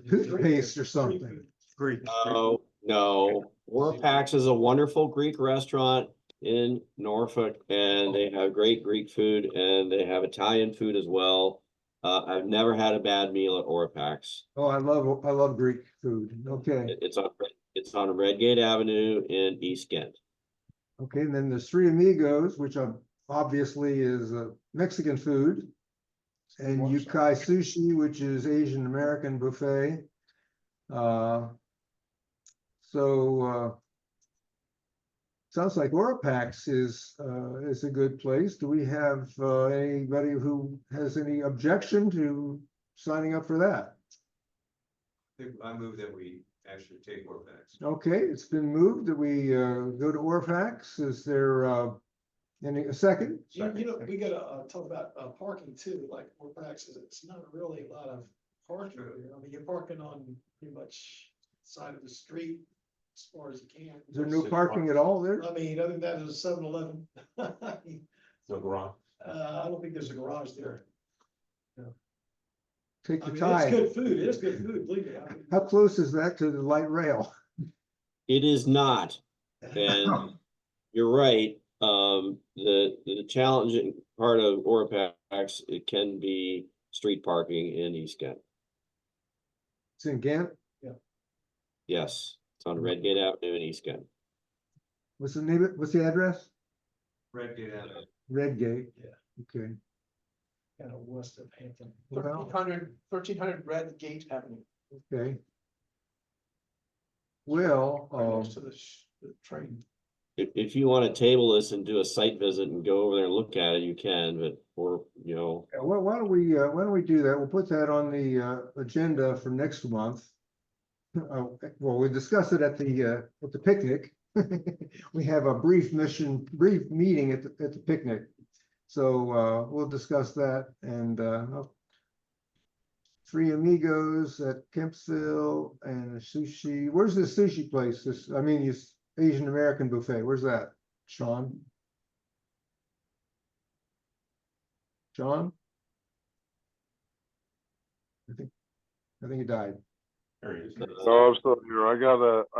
toothpaste or something. Greek. Oh, no. Warpax is a wonderful Greek restaurant in Norfolk, and they have great Greek food, and they have Italian food as well. I've never had a bad meal at Orpax. Oh, I love Greek food. Okay. It's on Redgate Avenue in East Kent. Okay, and then there's Three Amigos, which obviously is Mexican food. And Yukai Sushi, which is Asian American buffet. Sounds like Orapax is a good place. Do we have anybody who has any objection to signing up for that? I move that we actually take more facts. Okay, it's been moved that we go to Orfax. Is there a second? You know, we gotta talk about parking too, like Orpax is, it's not really a lot of parking. I mean, you're parking on pretty much side of the street as far as you can. Is there no parking at all there? I mean, other than that, there's a 7-Eleven. No garage. I don't think there's a garage there. Take I the mean, time. it's good food. It is good food, believe me. I mean, How close is that to the light rail? It is not, and you're right. The challenging part of Orapax, it can be street parking in East Kent. It's in Ghent. Yes, it's on Redgate Avenue in East Kent. What's the name? What's the address? Redgate Avenue. Redgate. Yeah. Okay. kind of west of Hampton. Well- 1300 Red Gate Avenue. Okay. Well, Right next to the train. If you want to table this and do a site visit and go over there and look at it, you can, but, or, you know. well, why don't we do that? We'll put that on the agenda for next month. Well, we'll discuss it at the picnic. We have a brief meeting at the picnic. So we'll discuss that, and Three Amigos at Kempsville and a sushi. Where's the sushi place? This Asian American buffet. Where's that? Sean? John? I think he died. There he is. No, I'm still here. I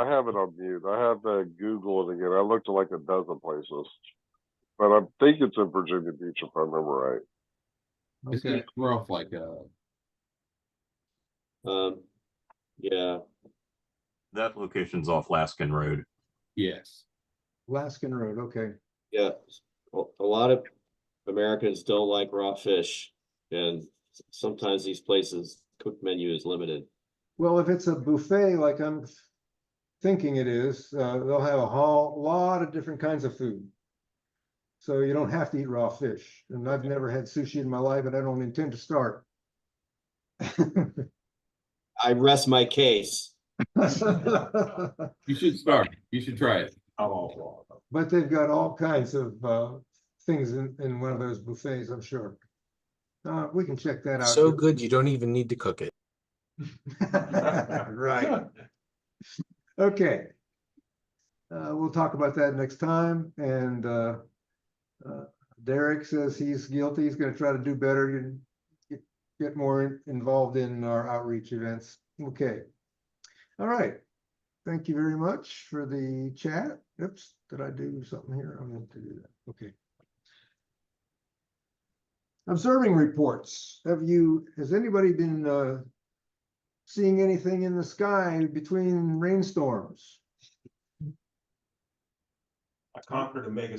have it on mute. I have to Google it again. I looked at like a dozen places. But I think it's in Virginia Beach if I remember right. Okay. We're off like Yeah, That location's off Laskin Road. yes. Laskin Road, okay. yeah. A lot of Americans don't like raw fish, and sometimes these places cook menu is limited. Well, if it's a buffet like I'm thinking it is, they'll have a whole lot of different kinds of food. So you don't have to eat raw fish. And I've never had sushi in my life, and I don't intend to start. I rest my case. You should start. You should try it. I'm all for it. But they've got all kinds of things in one of those buffets, I'm sure. We can check that out. So good, you don't even need to cook it. Right. Okay. We'll talk about that next time. And Derek says he's guilty. He's going to try to do better and get more involved in our outreach events. Okay. All right. Thank you very much for the chat. Oops, did I do something here? I meant to do that. Okay. Observing reports. Has anybody been seeing anything in the sky between rainstorms? I conquered Omega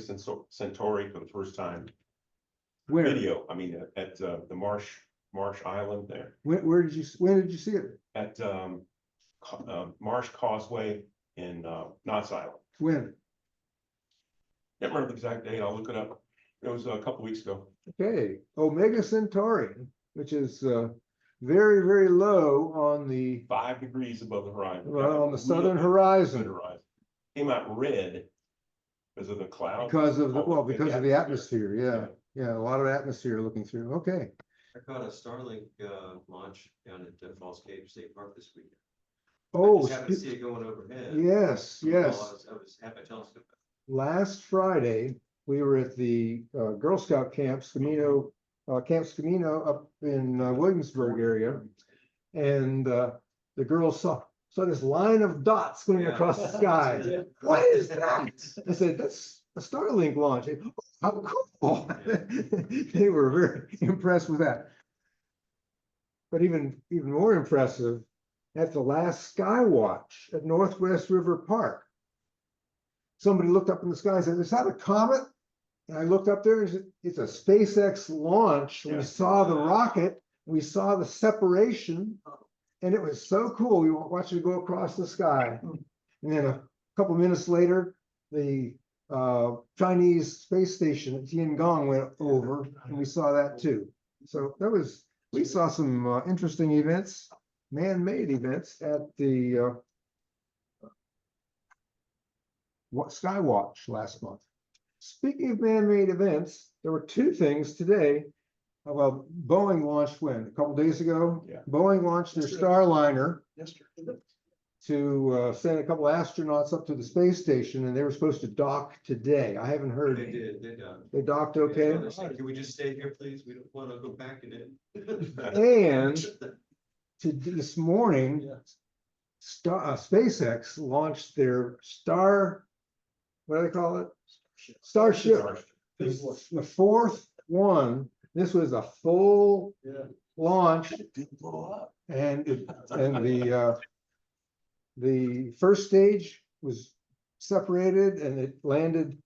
Centauri for the first time. Where? Video, I mean, at the Marsh Island there, When did you see it? at Marsh Causeway in Knott's Island. When? Can't remember the exact date, I'll look it up. It was a couple weeks ago. Okay, Omega Centauri, which is very, very low on the 5 degrees above the horizon. well, on the southern Good horizon horizon. Came out red because of the clouds. because of All because of the atmosphere. Yeah, a lot of atmosphere looking through. Okay. I caught a Starlink launch down at Falls Cave State Park this weekend. I Oh, just happened to see it going overhead. yes, While yes. I was at my telescope. Last Friday, we were at the Girl Scout Camp Scamino up in Williamsburg area. And the girls saw this line of dots going Yeah. across the sky. Yeah. What is that? I said, that's a Starlink launch. How cool. They were very impressed with that. But even more impressive, at the last Sky Watch at Northwest River Park, somebody looked up in the sky and said, is that a comet? And I looked up there, and it's a SpaceX launch. We Yeah. saw the rocket, we saw the separation, and it was so cool. We watched it go across the sky. And then a couple minutes later, the Chinese space station at Tiangong went over, and we saw that too. So we saw some interesting events, man-made events at the Skywatch last month. Speaking of man-made events, there were two things today. Well, Boeing launched when? A couple days ago? Yeah. Boeing launched their Starliner Yesterday. to send a couple astronauts up to the space station, and they were supposed to dock today. I haven't heard. They did, they done. They docked okay? They're saying, can we just stay here, please? We don't want to go back in it. And this morning, Yes. SpaceX launched their what do they call it? Starship. Big one. The fourth one. This was a full Yeah. launch, It did blow up. and the first stage was separated, and it landed.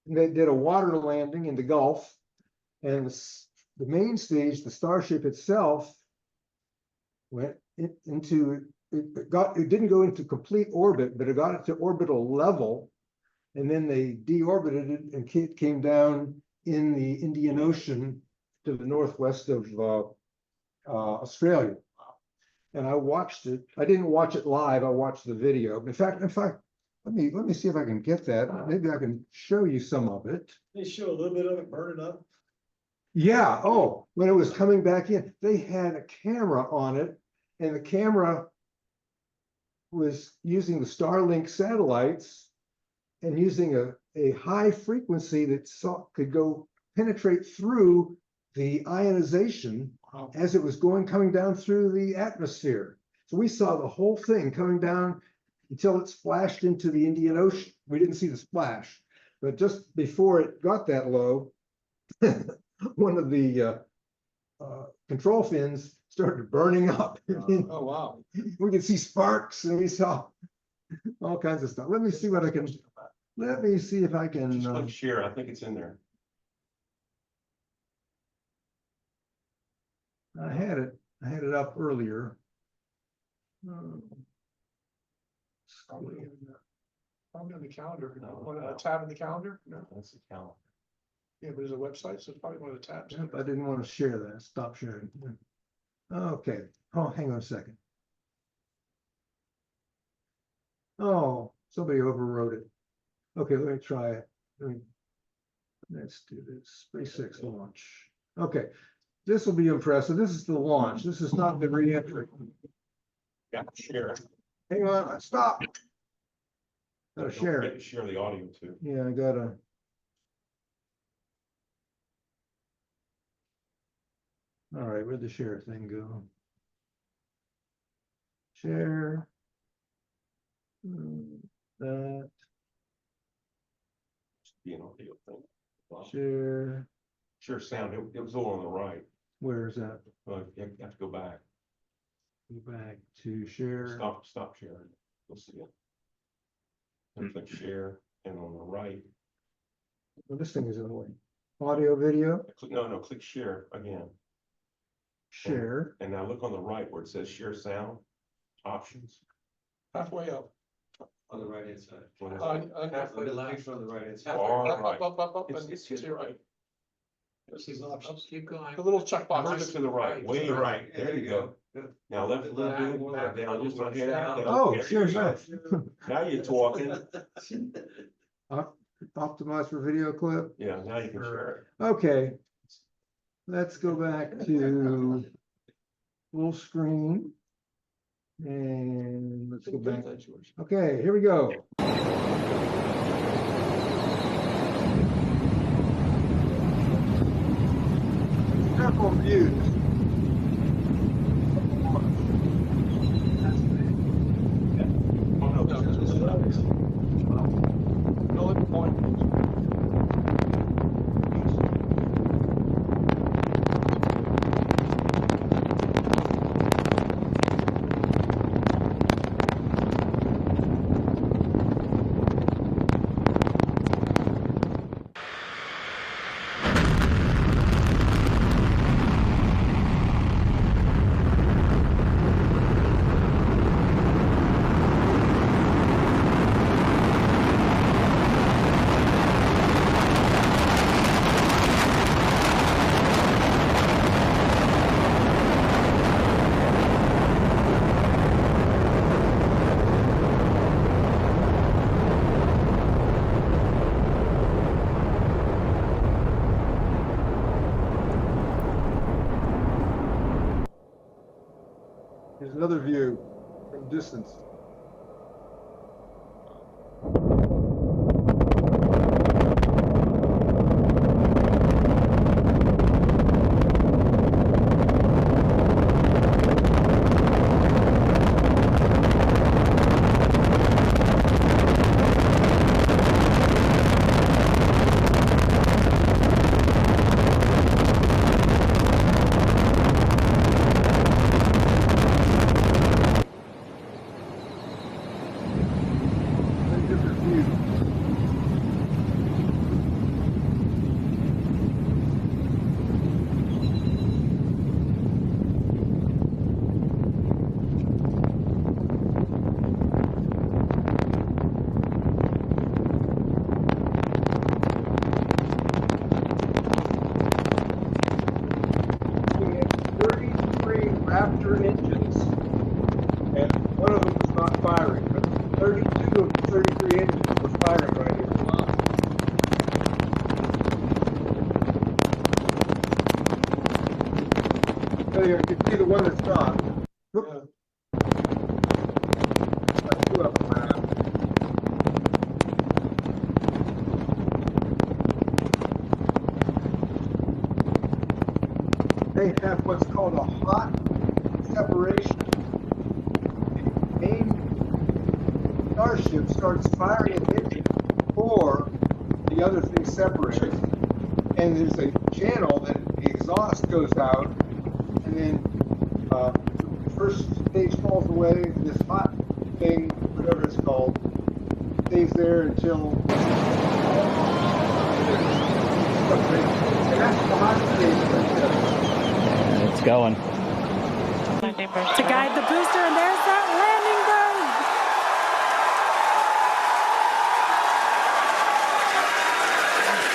They did a water landing in the Gulf, and the main stage, the Starship itself, went into it didn't go into complete orbit, but it got it to orbital level, and then they deorbited it and came down in the Indian Ocean to the northwest of Australia. And I watched it. I didn't watch it live. I watched the video. In fact, let me see if I can get that. Maybe I can show you some of it. They show a little bit of it burning up. Yeah. Oh, when it was coming back in, they had a camera on it, and the camera was using the Starlink satellites and using a high frequency that could go penetrate through the ionization as it was coming down through the atmosphere. So we saw the whole thing coming down until it splashed into the Indian Ocean. We didn't see the splash, but just before it got that low, one of the control fins started burning up. Oh, wow. We could see sparks, and we saw all kinds of stuff. Let me see if I can. Just click share, I think it's in there. I had it up earlier. Probably on the calendar, on a tab in the calendar, no, That's the calendar. yeah, but there's a website, so it's probably one of the tabs. Yep, I didn't want to share that. Stop sharing. Okay. Oh, hang on a second. Oh, somebody overwrote it. Okay, let me try it. Let's do this. SpaceX launch. Okay, this will be impressive. This is the launch. This is not the re-entry. Yeah, share. Hang on, stop. Gotta share it. Share the audio too. Yeah, I gotta. All right, where'd the share thing go? Share. That, Be an audio thing. Wow. share, Share sound. It was over on the right. where is that? You have to go back. Go back to share. Stop sharing. Let's see it. And click share, and on the right, Well, this thing is in the way. Audio, video, click share again. share. And now look on the right where it says share sound options. Halfway up. On the right hand side. What is it? Halfway to the picture on the right hand side. All Up, right. up, It's- and it's to your right. This is options. Keep going. The little Further checkbox. to the right, way to the right. There you go. Now left a little bit, down just a hair. down. Oh, There share you go. sound. Now you're talking. Optimize for video clip. Yeah, now you can share Okay. Let's go back to full screen. And let's go back. Okay, here we go. Careful views. it. Oh, no, No limit point. Here's another view from distance. Very different view. We had 33 Raptor engines, and one of them was not firing, but 32 of the 33 engines were firing right here. So you can see the one that's not. Whoop. Two of them went out. They have what's called a hot separation. The main starship starts firing an engine before the other thing separates. And there's a channel that the exhaust goes out, and then the first stage falls away, this hot thing, whatever it's called, stays there until and that's the hot stage right there. It's going. To guide the booster, and there's that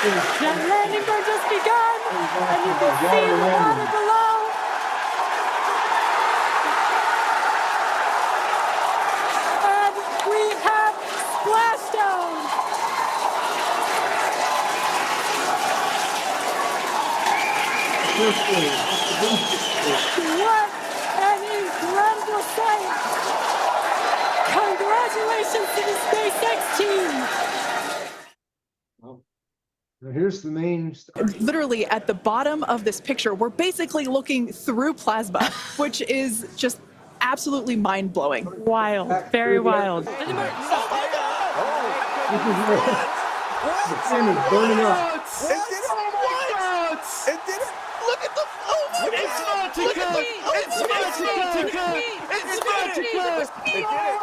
The landing bird just begun, and you can see the water below. And we have splashdown. What an incredible sight! Congratulations to the SpaceX team! Now here's the main. Literally at the bottom of this picture, we're basically looking through plasma, which is just absolutely mind-blowing. Wild, very wild. The thing is burning up. It did it! Look at the It's Vertica! It's Vertica! It's Vertica!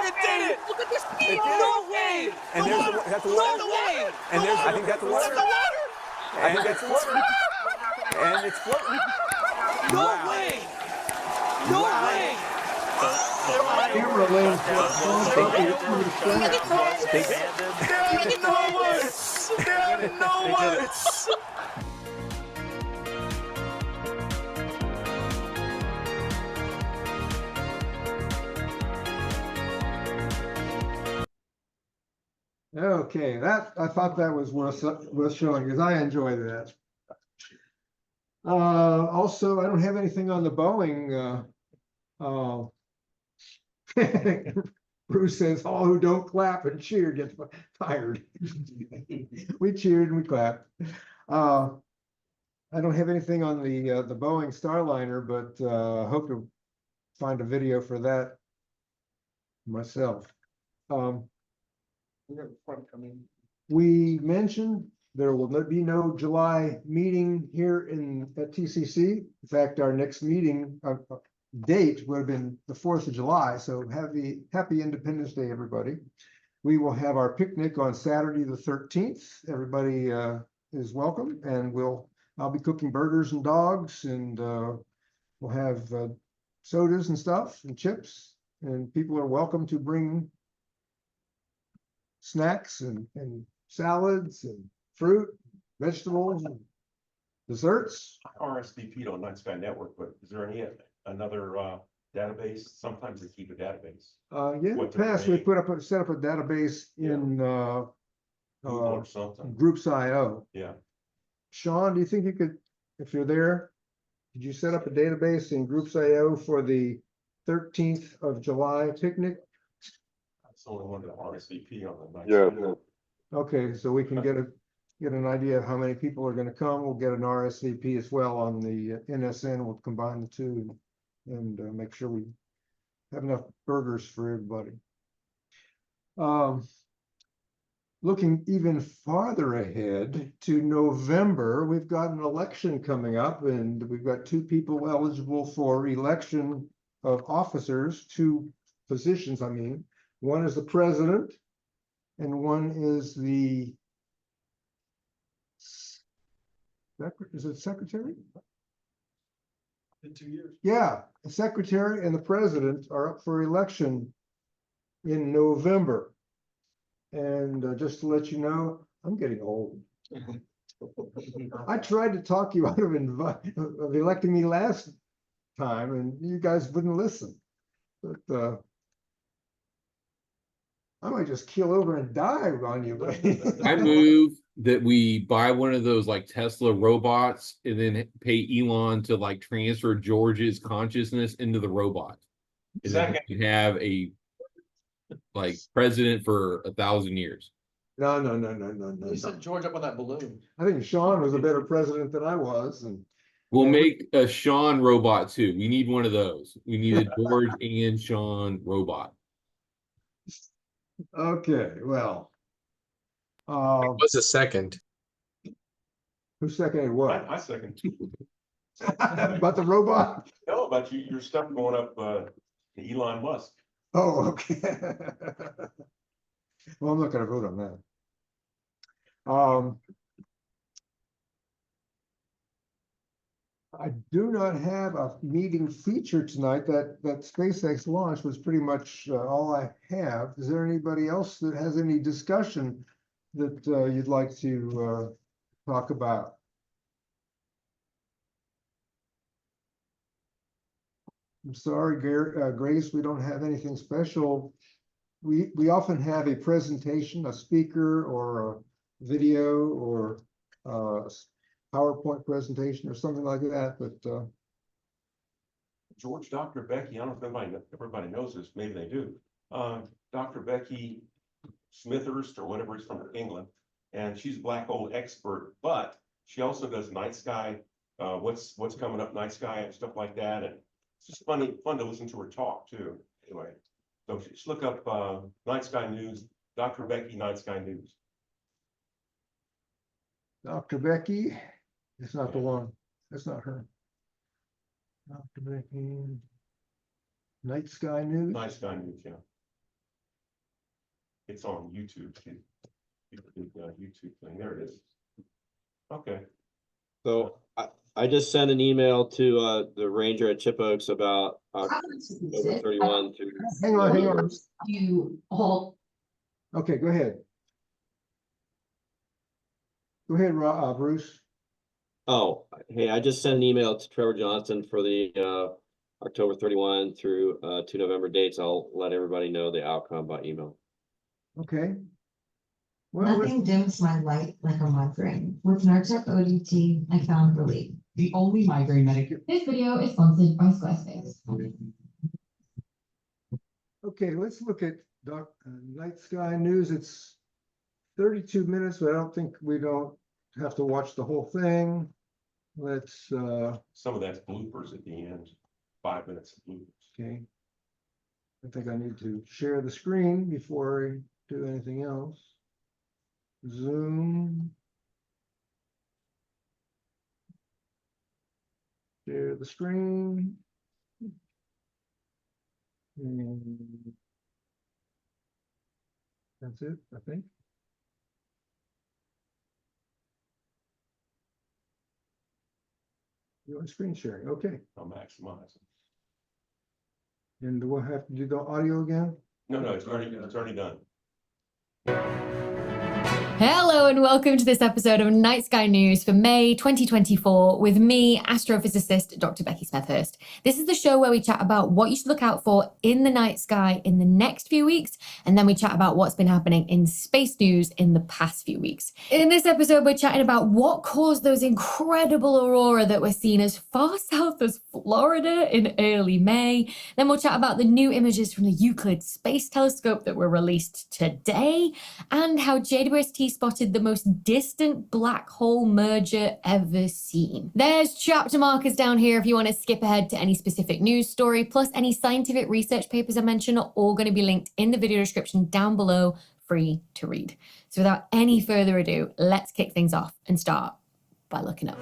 It did it! Look at the speed! No way! And there's the that's the water. No way! And there's I think that's the water. I think that's the water. And it's floating. No way! No way! Camera lens. There are no words! There are no words! Okay, I thought that was worth showing because I enjoy that. Also, I don't have anything on the Boeing. Bruce says, all who don't clap and cheer get fired. We cheered and we clapped. I don't have anything on the Boeing Starliner, but hope to find a video for that myself. We mentioned there will be no July meeting here at TCC. In fact, our next meeting date would have been the 4th of July. So happy Independence Day, everybody. We will have our picnic on Saturday, the 13th. Everybody is welcome, and I'll be cooking burgers and dogs, and we'll have sodas and stuff and chips, and people are welcome to bring snacks and salads and fruit, vegetables, and desserts. RSVP'd on Night Sky Network, but is there another database? Sometimes they keep a database. Yeah, in the past we set up a database in Google or something. Groups.io. Yeah. Sean, do you think you could, if you're there, could you set up a database in Groups.io for the 13th of July picnic? That's the only one that RSVP on the night. Yeah. Okay, so we can get an idea of how many people are going to come. We'll get an RSVP as well on the NSN. We'll combine the two and make sure we have enough burgers for everybody. Looking even farther ahead to November, we've got an election coming up, and we've got 2 people eligible for election of officers, 2 positions, I mean. One is the president, and one is the secretary? In 2 years. Yeah, the secretary and the president are up for election in November. And just to let you know, I'm getting old. I tried to talk you out of electing me last time, and you guys wouldn't listen. But I might just keel over and die on you. I move that we buy one of those like Tesla robots and then pay Elon to like transfer George's consciousness into the robot. And then you have a like president for 1,000 years. No. You set George up on that balloon. I think Sean was a better president than I was, and We'll make a Sean robot too. We need one of those. We need a George and Sean robot. okay, well. What's a second? Who seconded what? I second. About the robot? No, about your stuff going up to Elon Musk. Oh, okay. Well, I'm not gonna vote on that. I do not have a meeting feature tonight. That SpaceX launch was pretty much all I have. Is there anybody else that has any discussion that you'd like to talk about? I'm sorry, Grace, we don't have anything special. We often have a presentation, a speaker or a video or PowerPoint presentation or something like that, but George, Dr. Becky, I don't know if everybody knows this, maybe they do. Dr. Becky Smithhurst or whatever is from England, and she's a black hole expert, but she also does night sky, what's coming up night sky and stuff like that. And it's just fun to listen to her talk too. Anyway, so just look up Night Sky News, Dr. Becky Night Sky News. Dr. Becky, it's not the one. That's not her. Dr. Becky, Night Sky News. Night Sky News, yeah. It's on YouTube. YouTube thing. There it is. Okay. So I just sent an email to the ranger at Chip Oaks about October 31 through. Hang on. You all. Okay, go ahead. Go ahead, Bruce. Oh, hey, I just sent an email to Trevor Johnson for the October 31 through 2 November dates. I'll let everybody know the outcome by email. Okay. Well, Nothing dims my light like a migraine. With Nurtec ODT, I found relief. The only migraine medication. This video is sponsored by Squarespace. okay, let's look at Night Sky News. It's 32 minutes, but I don't think we don't have to watch the whole thing. Let's some of that's bloopers at the end. 5 minutes of bloopers. Okay. I think I need to share the screen before I do anything else. Zoom. Share the screen. And that's it, I think. Doing screen sharing, okay. I'll maximize it. And we'll have to do the audio again? No, it's already done. Hello and welcome to this episode of Night Sky News for May 2024 with me, astrophysicist Dr. Becky Smithhurst. This is the show where we chat about what you should look out for in the night sky in the next few weeks, and then we chat about what's been happening in space news in the past few weeks. In this episode, we're chatting about what caused those incredible aurora that were seen as far south as Florida in early May. Then we'll chat about the new images from the Euclid Space Telescope that were released today, and how JWST spotted the most distant black hole merger ever seen. There's chapter markers down here if you want to skip ahead to any specific news story, plus any scientific research papers I mention are all going to be linked in the video description down below, free to read. So without any further ado, let's kick things off and start by looking up.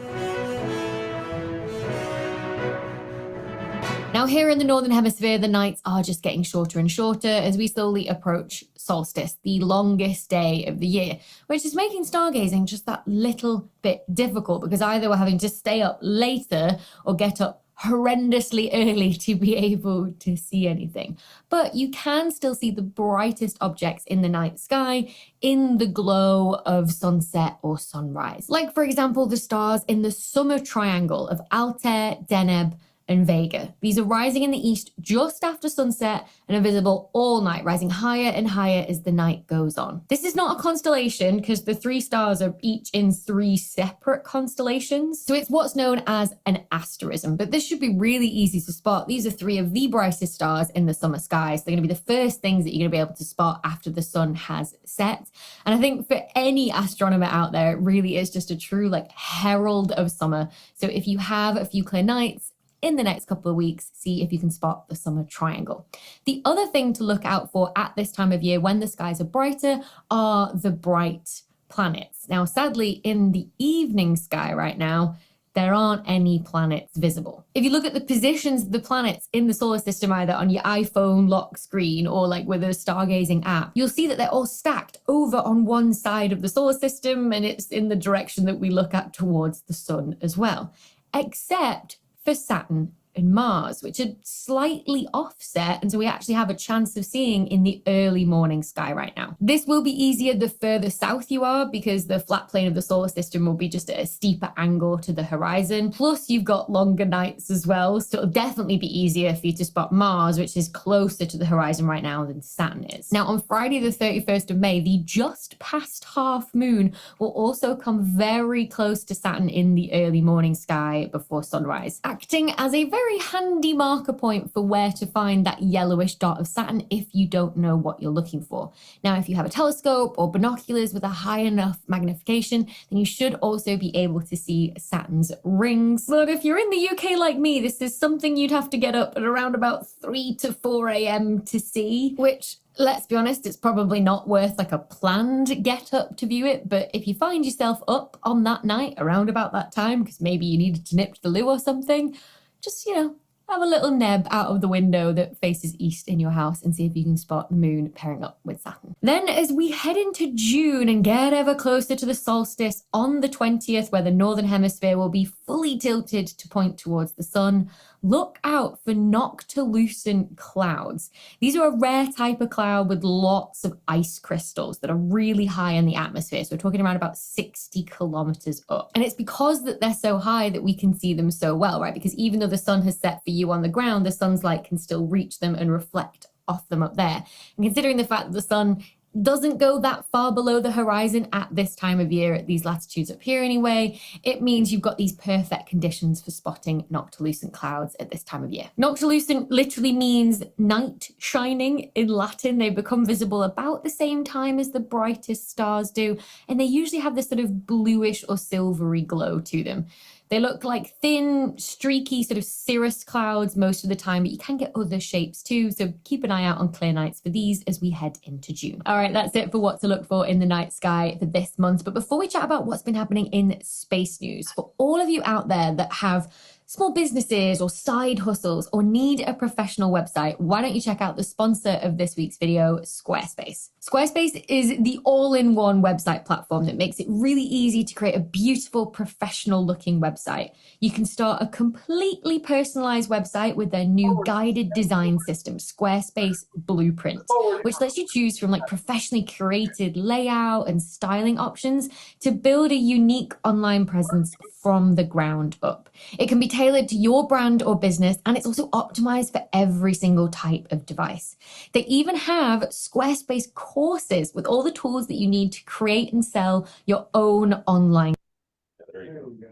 Now here in the Northern Hemisphere, the nights are just getting shorter and shorter as we slowly approach solstice, the longest day of the year, which is making stargazing just that little bit difficult because either we're having to stay up later or get up horrendously early to be able to see anything. But you can still see the brightest objects in the night sky in the glow of sunset or sunrise. Like, for example, the stars in the summer triangle of Altair, Deneb, and Vega. These are rising in the east just after sunset and are visible all night, rising higher and higher as the night goes on. This is not a constellation because the three stars are each in three separate constellations. So it's what's known as an asterism, but this should be really easy to spot. These are three of the brightest stars in the summer skies. They're going to be the first things that you're going to be able to spot after the sun has set. And I think for any astronomer out there, it really is just a true herald of summer. So if you have a few clear nights, in the next couple of weeks, see if you can spot the summer triangle. The other thing to look out for at this time of year when the skies are brighter are the bright planets. Now, sadly, in the evening sky right now, there aren't any planets visible. If you look at the positions of the planets in the solar system, either on your iPhone lock screen or with a stargazing app, you'll see that they're all stacked over on one side of the solar system, and it's in the direction that we look at towards the sun as well, except for Saturn and Mars, which are slightly offset, and so we actually have a chance of seeing in the early morning sky right now. This will be easier the further south you are, because the flat plane of the solar system will be just at a steeper angle to the horizon. Plus, you've got longer nights as well, so it'll definitely be easier for you to spot Mars, which is closer to the horizon right now than Saturn is. Now, on Friday the 31st of May, the just past half moon will also come very close to Saturn in the early morning sky before sunrise, acting as a very handy marker point for where to find that yellowish dot of Saturn if you don't know what you're looking for. Now, if you have a telescope or binoculars with a high enough magnification, then you should also be able to see Saturn's rings. But if you're in the UK like me, this is something you'd have to get up at around about 3 to 4 a.m. to see, which, let's be honest, it's probably not worth like a planned get up to view it. But if you find yourself up on that night around about that time, because maybe you needed to nip to the loo or something, just, have a little neb out of the window that faces east in your house and see if you can spot the moon pairing up with Saturn. Then as we head into June and get ever closer to the solstice on the 20th, where the northern hemisphere will be fully tilted to point towards the sun, look out for noctilucent clouds. These are a rare type of cloud with lots of ice crystals that are really high in the atmosphere. So we're talking around about 60 kilometers up. And it's because that they're so high that we can see them so well, right? Because even though the sun has set for you on the ground, the sun's light can still reach them and reflect off them up there. And considering the fact that the sun doesn't go that far below the horizon at this time of year, at these latitudes up here anyway, it means you've got these perfect conditions for spotting noctilucent clouds at this time of year. Noctilucent literally means night shining in Latin. They become visible about the same time as the brightest stars do, and they usually have this sort of bluish or silvery glow to them. They look like thin, streaky sort of cirrus clouds most of the time, but you can get other shapes too. So keep an eye out on clear nights for these as we head into June. All right, that's it for what to look for in the night sky for this month. But before we chat about what's been happening in space news, for all of you out there that have small businesses or side hustles or need a professional website, why don't you check out the sponsor of this week's video, Squarespace. Squarespace is the all-in-one website platform that makes it really easy to create a beautiful, professional-looking website. You can start a completely personalized website with their new guided design system, Squarespace Blueprint, which lets you choose from like professionally curated layout and styling options to build a unique online presence from the ground up. It can be tailored to your brand or business, and it's also optimized for every single type of device. They even have Squarespace courses with all the tools that you need to create and sell your own online. There you go.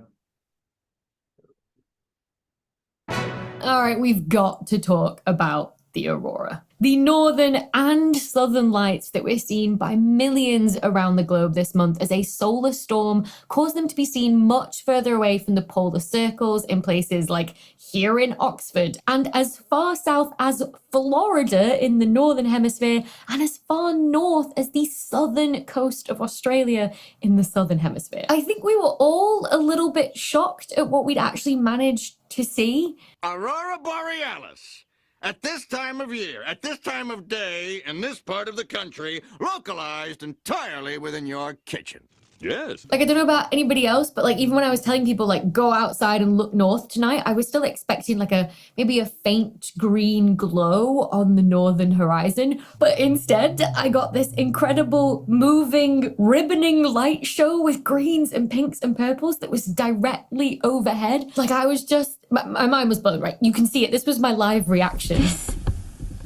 All right, we've got to talk about the aurora. The northern and southern lights that we're seeing by millions around the globe this month as a solar storm cause them to be seen much further away from the polar circles in places like here in Oxford, and as far south as Florida in the northern hemisphere, and as far north as the southern coast of Australia in the southern hemisphere. I think we were all a little bit shocked at what we'd actually managed to see. Aurora Borealis. At this time of year, at this time of day, in this part of the country, localized entirely within your kitchen. Yes. Like, I don't know about anybody else, but like, even when I was telling people like, go outside and look north tonight, I was still expecting like maybe a faint green glow on the northern horizon. But instead, I got this incredible moving, ribboning light show with greens and pinks and purples that was directly overhead. Like, I was just, my mind was blown, right? You can see it. This was my live reaction. This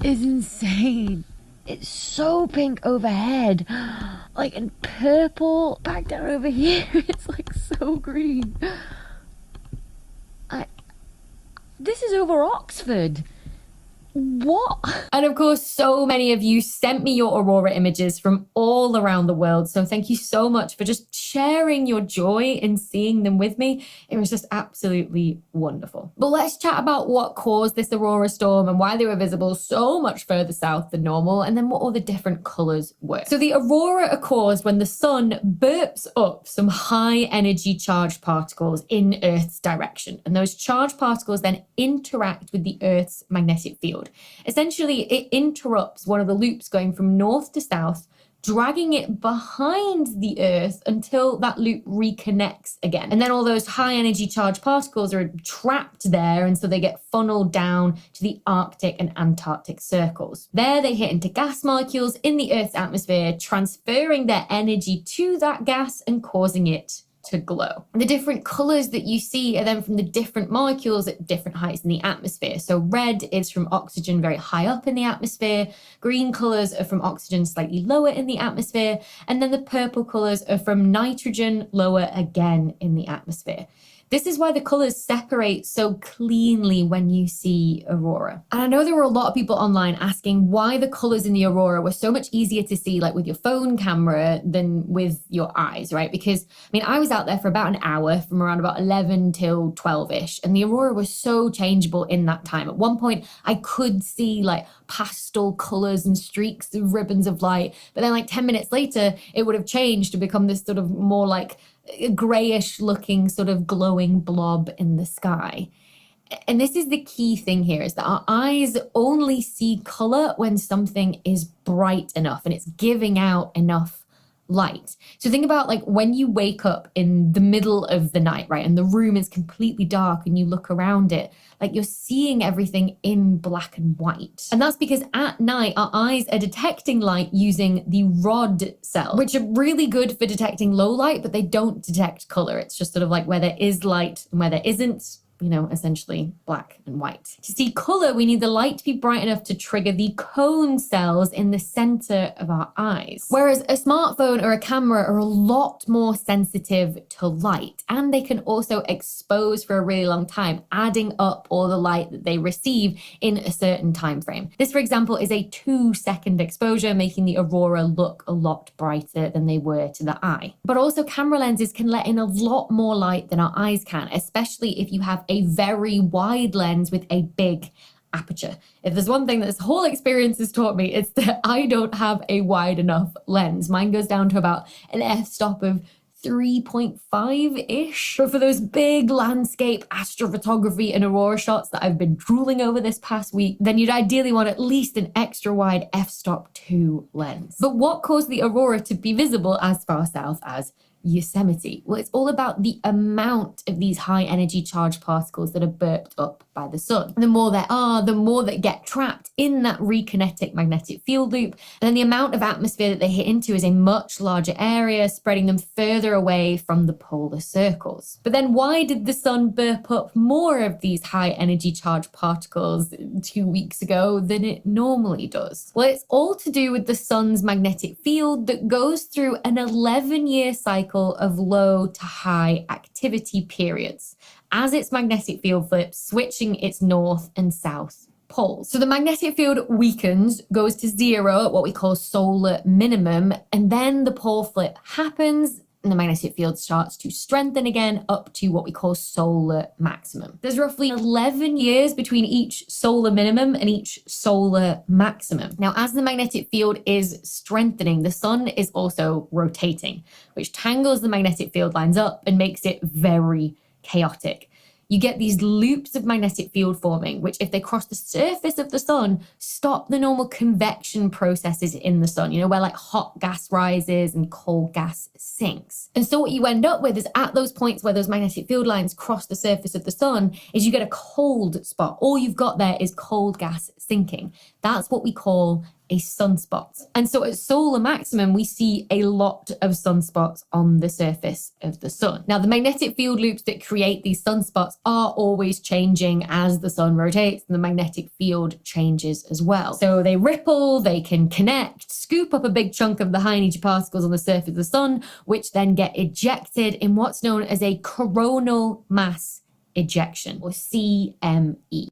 is insane. It's so pink overhead, like, and purple back down over here. It's like so green. This is over Oxford. What? And of course, so many of you sent me your aurora images from all around the world. So thank you so much for just sharing your joy in seeing them with me. It was just absolutely wonderful. But let's chat about what caused this aurora storm and why they were visible so much further south than normal, and then what all the different colors were. So the aurora are caused when the sun burps up some high energy charged particles in Earth's direction. And those charged particles then interact with the Earth's magnetic field. Essentially, it interrupts one of the loops going from north to south dragging it behind the Earth until that loop reconnects again. And then all those high energy charged particles are trapped there, and so they get funneled down to the Arctic and Antarctic circles. There they hit into gas molecules in the Earth's atmosphere, transferring their energy to that gas and causing it to glow. The different colors that you see are then from the different molecules at different heights in the atmosphere. So red is from oxygen very high up in the atmosphere, green colors are from oxygen slightly lower in the atmosphere, and then the purple colors are from nitrogen lower again in the atmosphere. This is why the colors separate so cleanly when you see aurora. And I know there were a lot of people online asking why the colors in the aurora were so much easier to see, like with your phone camera, than with your eyes, right? Because, I mean, I was out there for about an hour from around about 11 till 12-ish, and the aurora was so changeable in that time. At one point, I could see like pastel colors and streaks of ribbons of light, but then like 10 minutes later, it would have changed to become this sort of more like grayish looking sort of glowing blob in the sky. And this is the key thing here, is that our eyes only see color when something is bright enough and it's giving out enough light. So think about like when you wake up in the middle of the night, right? And the room is completely dark and you look around it, like you're seeing everything in black and white. And that's because at night, our eyes are detecting light using the rod cells, which are really good for detecting low light, but they don't detect color. It's just sort of like where there is light and where there isn't, you know, essentially black and white. To see color, we need the light to be bright enough to trigger the cone cells in the center of our eyes. Whereas a smartphone or a camera are a lot more sensitive to light, and they can also expose for a really long time, adding up all the light that they receive in a certain time frame. This, for example, is a 2-second exposure, making the aurora look a lot brighter than they were to the eye. But also camera lenses can let in a lot more light than our eyes can, especially if you have a very wide lens with a big aperture. If there's one thing that this whole experience has taught me, it's that I don't have a wide enough lens. Mine goes down to about an f-stop of 3.5-ish. But for those big landscape astrophotography and aurora shots that I've been drooling over this past week, then you'd ideally want at least an extra wide f-stop 2 lens. But what caused the aurora to be visible as far south as Yosemite? Well, it's all about the amount of these high energy charged particles that are burped up by the sun. The more there are, the more that get trapped in that rekinetic magnetic field loop. And then the amount of atmosphere that they hit into is a much larger area, spreading them further away from the polar circles. But then why did the sun burp up more of these high energy charged particles 2 weeks ago than it normally does? Well, it's all to do with the sun's magnetic field that goes through an 11-year cycle of low to high activity periods as its magnetic field flips, switching its north and south poles. So the magnetic field weakens, goes to 0 at what we call solar minimum, and then the pole flip happens and the magnetic field starts to strengthen again up to what we call solar maximum. There's roughly 11 years between each solar minimum and each solar maximum. Now, as the magnetic field is strengthening, the sun is also rotating, which tangles the magnetic field lines up and makes it very chaotic. You get these loops of magnetic field forming, which if they cross the surface of the sun, stop the normal convection processes in the sun, you know, where like hot gas rises and cold gas sinks. And so what you end up with is at those points where those magnetic field lines cross the surface of the sun is you get a cold spot. All you've got there is cold gas sinking. That's what we call a sunspot. And so at solar maximum, we see a lot of sunspots on the surface of the sun. Now, the magnetic field loops that create these sunspots are always changing as the sun rotates, and the magnetic field changes as well. So they ripple, they can connect, scoop up a big chunk of the high energy particles on the surface of the sun, which then get ejected in what's known as a coronal mass ejection, or CME.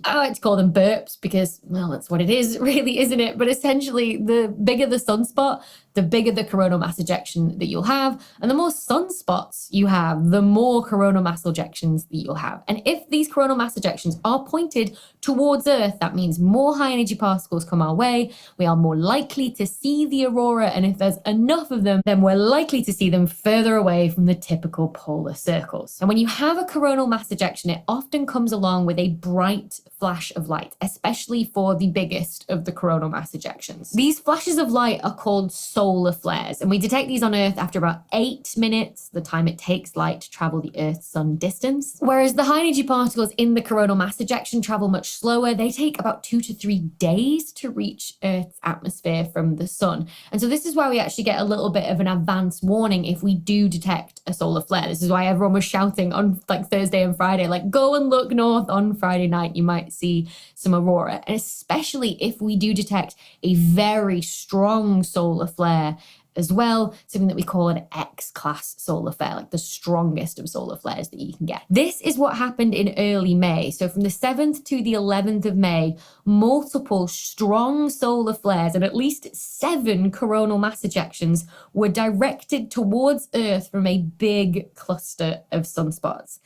I like to call them burps because, well, that's what it is, really, isn't it? But essentially, the bigger the sunspot, the bigger the coronal mass ejection that you'll have. And the more sunspots you have, the more coronal mass ejections that you'll have. And if these coronal mass ejections are pointed towards Earth, that means more high energy particles come our way. We are more likely to see the aurora. And if there's enough of them, then we're likely to see them further away from the typical polar circles. And when you have a coronal mass ejection, it often comes along with a bright flash of light, especially for the biggest of the coronal mass ejections. These flashes of light are called solar flares, and we detect these on Earth after about 8 minutes, the time it takes light to travel the Earth-Sun distance. Whereas the high energy particles in the coronal mass ejection travel much slower. They take about 2 to 3 days to reach Earth's atmosphere from the sun. And so this is why we actually get a little bit of an advance warning if we do detect a solar flare. This is why everyone was shouting on like Thursday and Friday, like, go and look north on Friday night, you might see some aurora. And especially if we do detect a very strong solar flare as well, something that we call an X-class solar flare, like the strongest of solar flares that you can get. This is what happened in early May. So from the 7th to the 11th of May, multiple strong solar flares and at least 7 coronal mass ejections were directed towards Earth from a big cluster of sunspots.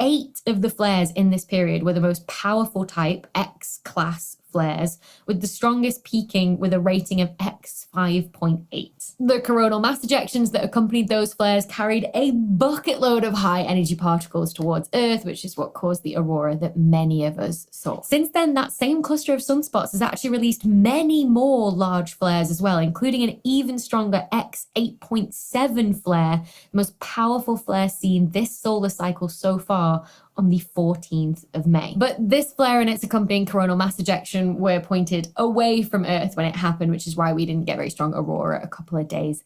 8 of the flares in this period were the most powerful type, X-class flares, with the strongest peaking with a rating of X 5.8. The coronal mass ejections that accompanied those flares carried a bucket load of high energy particles towards Earth, which is what caused the aurora that many of us saw. Since then, that same cluster of sunspots has actually released many more large flares as well, including an even stronger X 8.7 flare, the most powerful flare seen this solar cycle so far, on the 14th of May. But this flare and its accompanying coronal mass ejection were pointed away from Earth when it happened, which is why we didn't get very strong aurora a couple of days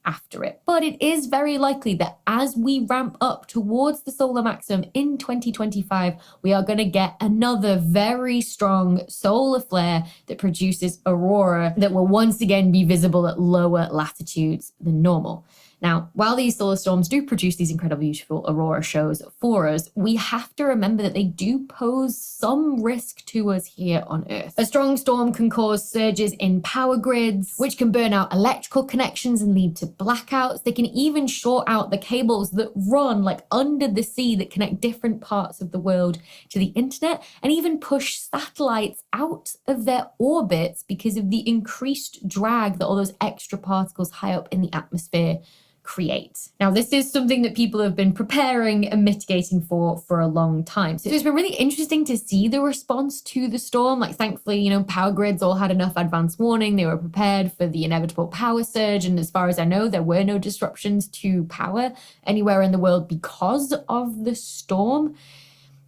after it. But it is very likely that as we ramp up towards the solar maximum in 2025, we are going to get another very strong solar flare that produces aurora that will once again be visible at lower latitudes than normal. Now, while these solar storms do produce these incredibly beautiful aurora shows for us, we have to remember that they do pose some risk to us here on Earth. A strong storm can cause surges in power grids, which can burn out electrical connections and lead to blackouts. They can even short out the cables that run like under the sea that connect different parts of the world to the internet, and even push satellites out of their orbits because of the increased drag that all those extra particles high up in the atmosphere create. Now, this is something that people have been preparing and mitigating for a long time. So it's been really interesting to see the response to the storm. Like, thankfully, power grids all had enough advance warning. They were prepared for the inevitable power surge. And as far as I know, there were no disruptions to power anywhere in the world because of the storm.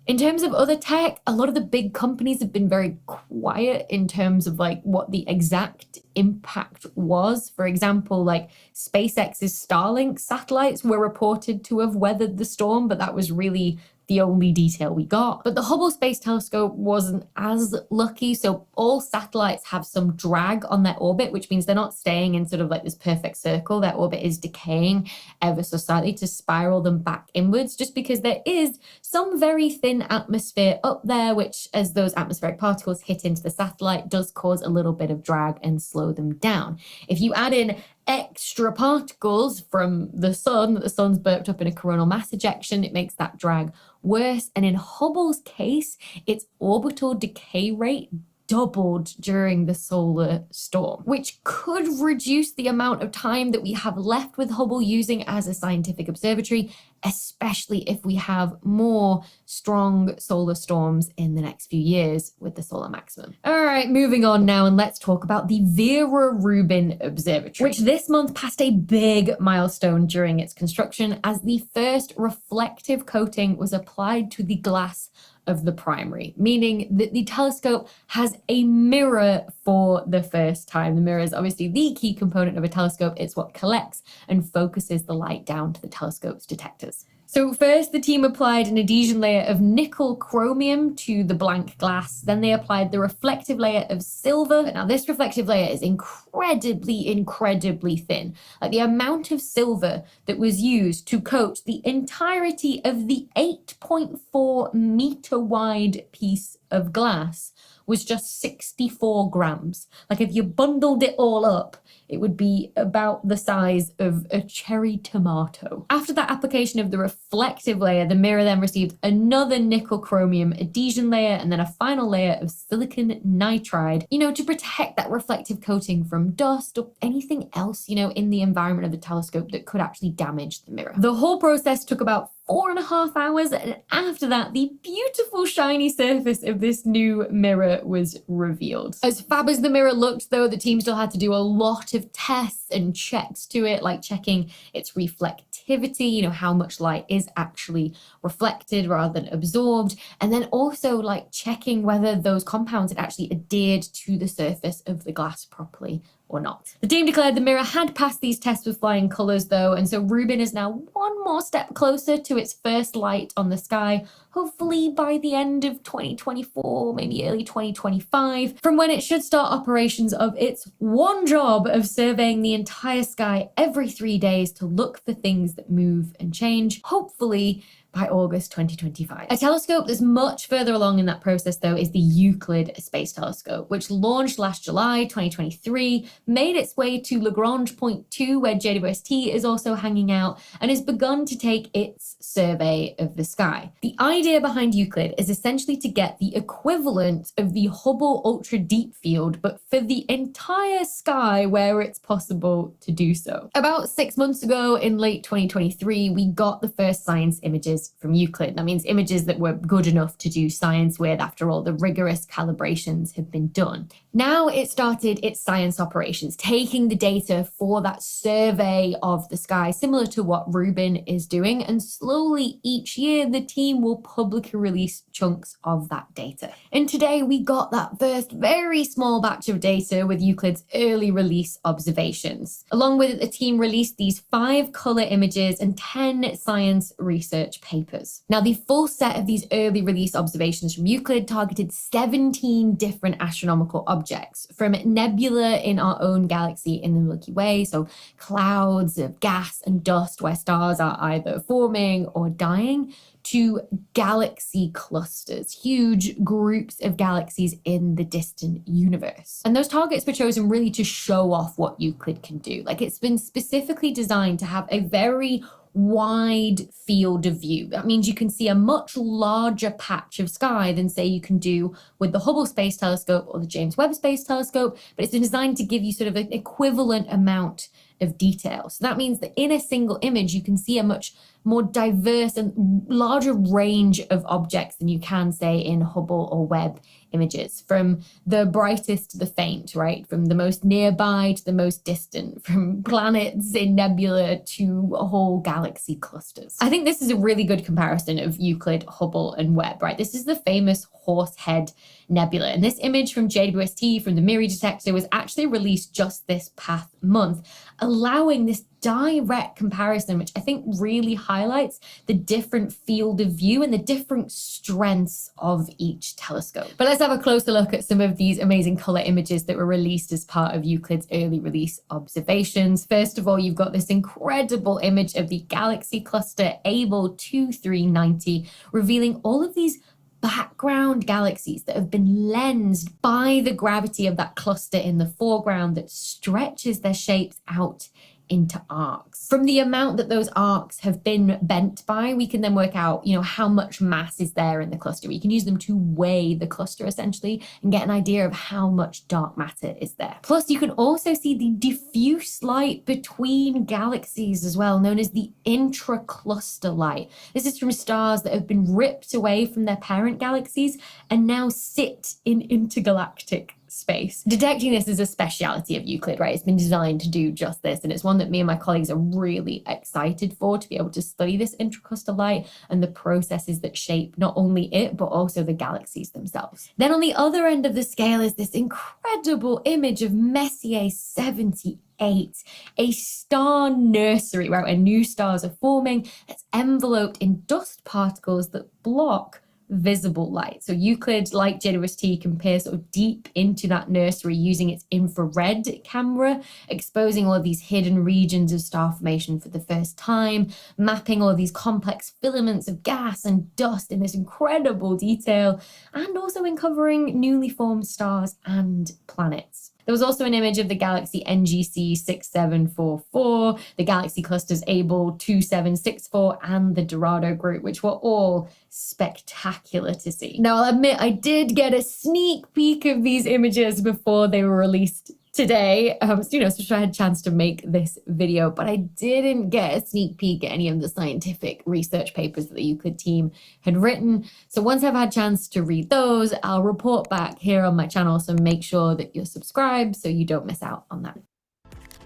In terms of other tech, a lot of the big companies have been very quiet in terms of like what the exact impact was. For example, like SpaceX's Starlink satellites were reported to have weathered the storm, but that was really the only detail we got. But the Hubble Space Telescope wasn't as lucky. So all satellites have some drag on their orbit, which means they're not staying in sort of like this perfect circle. Their orbit is decaying ever so slightly to spiral them back inwards, just because there is some very thin atmosphere up there, which as those atmospheric particles hit into the satellite does cause a little bit of drag and slow them down. If you add in extra particles from the sun, that the sun's burped up in a coronal mass ejection, it makes that drag worse. And in Hubble's case, its orbital decay rate doubled during the solar storm, which could reduce the amount of time that we have left with Hubble using as a scientific observatory, especially if we have more strong solar storms in the next few years with the solar maximum. All right, moving on now, and let's talk about the Vera Rubin Observatory, which this month passed a big milestone during its construction as the first reflective coating was applied to the glass of the primary, meaning that the telescope has a mirror for the first time. The mirror is obviously the key component of a telescope. It's what collects and focuses the light down to the telescope's detectors. So first the team applied an adhesion layer of nickel chromium to the blank glass. Then they applied the reflective layer of silver. Now this reflective layer is incredibly thin. Like the amount of silver that was used to coat the entirety of the 8.4 meter wide piece of glass was just 64 grams. Like if you bundled it all up, it would be about the size of a cherry tomato. After that application of the reflective layer, the mirror then received another nickel chromium adhesion layer and then a final layer of silicon nitride, to protect that reflective coating from dust or anything else, in the environment of the telescope that could actually damage the mirror. The whole process took about 4.5 hours, and after that, the beautiful shiny surface of this new mirror was revealed. As fab as the mirror looked, though, the team still had to do a lot of tests and checks to it, like checking its reflectivity, how much light is actually reflected rather than absorbed, and then also like checking whether those compounds had actually adhered to the surface of the glass properly or not. The team declared the mirror had passed these tests with flying colours though, and so Rubin is now one more step closer to its first light on the sky, hopefully by the end of 2024, maybe early 2025, from when it should start operations of its one job of surveying the entire sky every 3 days to look for things that move and change, hopefully by August 2025. A telescope that's much further along in that process, though, is the Euclid Space Telescope, which launched last July 2023, made its way to Lagrange Point 2, where JWST is also hanging out, and has begun to take its survey of the sky. The idea behind Euclid is essentially to get the equivalent of the Hubble Ultra Deep Field, but for the entire sky where it's possible to do so. About 6 months ago, in late 2023, we got the first science images from Euclid. That means images that were good enough to do science with after all the rigorous calibrations have been done. Now it started its science operations, taking the data for that survey of the sky, similar to what Rubin is doing, and slowly each year the team will publicly release chunks of that data. And today we got that first very small batch of data with Euclid's early release observations. Along with it, the team released these 5 color images and 10 science research papers. Now, the full set of these early release observations from Euclid targeted 17 different astronomical objects, from nebula in our own galaxy in the Milky Way, so clouds of gas and dust where stars are either forming or dying, to galaxy clusters, huge groups of galaxies in the distant universe. And those targets were chosen really to show off what Euclid can do. Like, it's been specifically designed to have a very wide field of view. That means you can see a much larger patch of sky than, say, you can do with the Hubble Space Telescope or the James Webb Space Telescope, but it's been designed to give you sort of an equivalent amount of detail. So that means that in a single image, you can see a much more diverse and larger range of objects than you can, say, in Hubble or Webb images, from the brightest to the faint, right? From the most nearby to the most distant, from planets in nebula to whole galaxy clusters. I think this is a really good comparison of Euclid, Hubble, and Webb, right? This is the famous Horsehead Nebula. And this image from JWST, from the MIRI detector, was actually released just this past month, allowing this direct comparison, which I think really highlights the different field of view and the different strengths of each telescope. But let's have a closer look at some of these amazing color images that were released as part of Euclid's early release observations. First of all, you've got this incredible image of the galaxy cluster Able 2390, revealing all of these background galaxies that have been lensed by the gravity of that cluster in the foreground that stretches their shapes out into arcs. From the amount that those arcs have been bent by, we can then work out, how much mass is there in the cluster. We can use them to weigh the cluster essentially and get an idea of how much dark matter is there. Plus, you can also see the diffuse light between galaxies as well, known as the intra-cluster light. This is from stars that have been ripped away from their parent galaxies and now sit in intergalactic space. Detecting this is a speciality of Euclid, right? It's been designed to do just this, and it's one that me and my colleagues are really excited for, to be able to study this intracrustal light and the processes that shape not only it, but also the galaxies themselves. Then on the other end of the scale is this incredible image of Messier 78, a star nursery, right, where new stars are forming, that's enveloped in dust particles that block visible light. So Euclid, like JWST, can peer sort of deep into that nursery using its infrared camera, exposing all of these hidden regions of star formation for the first time, mapping all of these complex filaments of gas and dust in this incredible detail, and also uncovering newly formed stars and planets. There was also an image of the galaxy NGC 6744, the galaxy clusters Abell 2764, and the Dorado group, which were all spectacular to see. Now, I'll admit I did get a sneak peek of these images before they were released today, so I had a chance to make this video, but I didn't get a sneak peek at any of the scientific research papers that the Euclid team had written. So once I've had a chance to read those, I'll report back here on my channel, so make sure that you're subscribed so you don't miss out on that.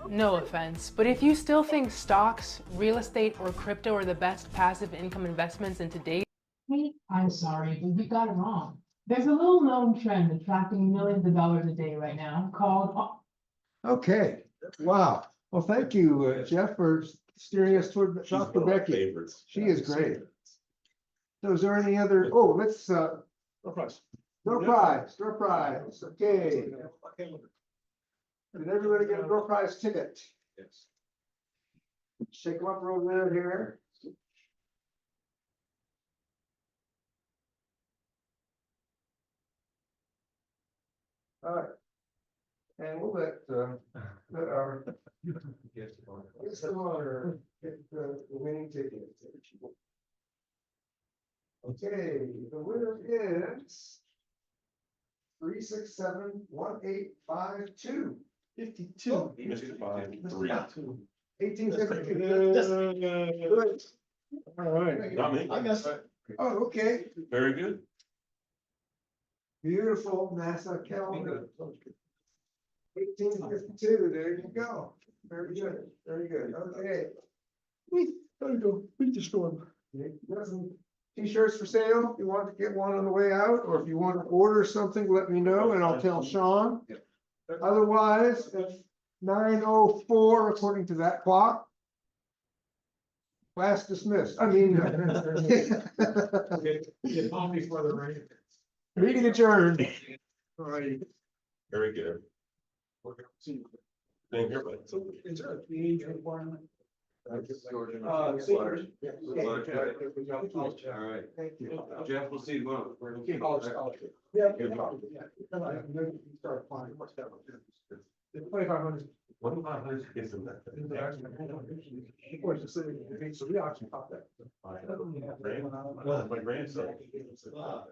No offense, but if you still think stocks, real estate, or crypto are the best passive income investments in today's— Hey, I'm sorry, but you got it wrong. There's a little known trend attracting millions of dollars a day right now called— Okay, wow. Well, thank you, Jeff, for steering us toward Dr. Becky. She is great. So is there any other, let's, door prize, okay. Did everybody get a door prize ticket? Yes. Shake them up real good here. All right. And we'll let our guest of honor get the winning ticket. Okay, the winner is 3671852. 52. He missed it by 3. 1852. All right. Not me. I guess. Oh, okay. Very good. Beautiful NASA calendar. 1852, there you go. Very good, very good. Okay. Gotta go beat the storm. T-shirts for sale. If you want to get one on the way out, or if you want to order something, let me know and I'll tell Sean. Otherwise, it's 9:04 according to that clock. Class dismissed. I mean. Meeting adjourned. All right. Very good. Same here, but. All right. Thank you. Jeff, we'll see you tomorrow. Yeah. 2,500. 1,500 gets them that. Of course, the city, so we actually caught that. My grandson.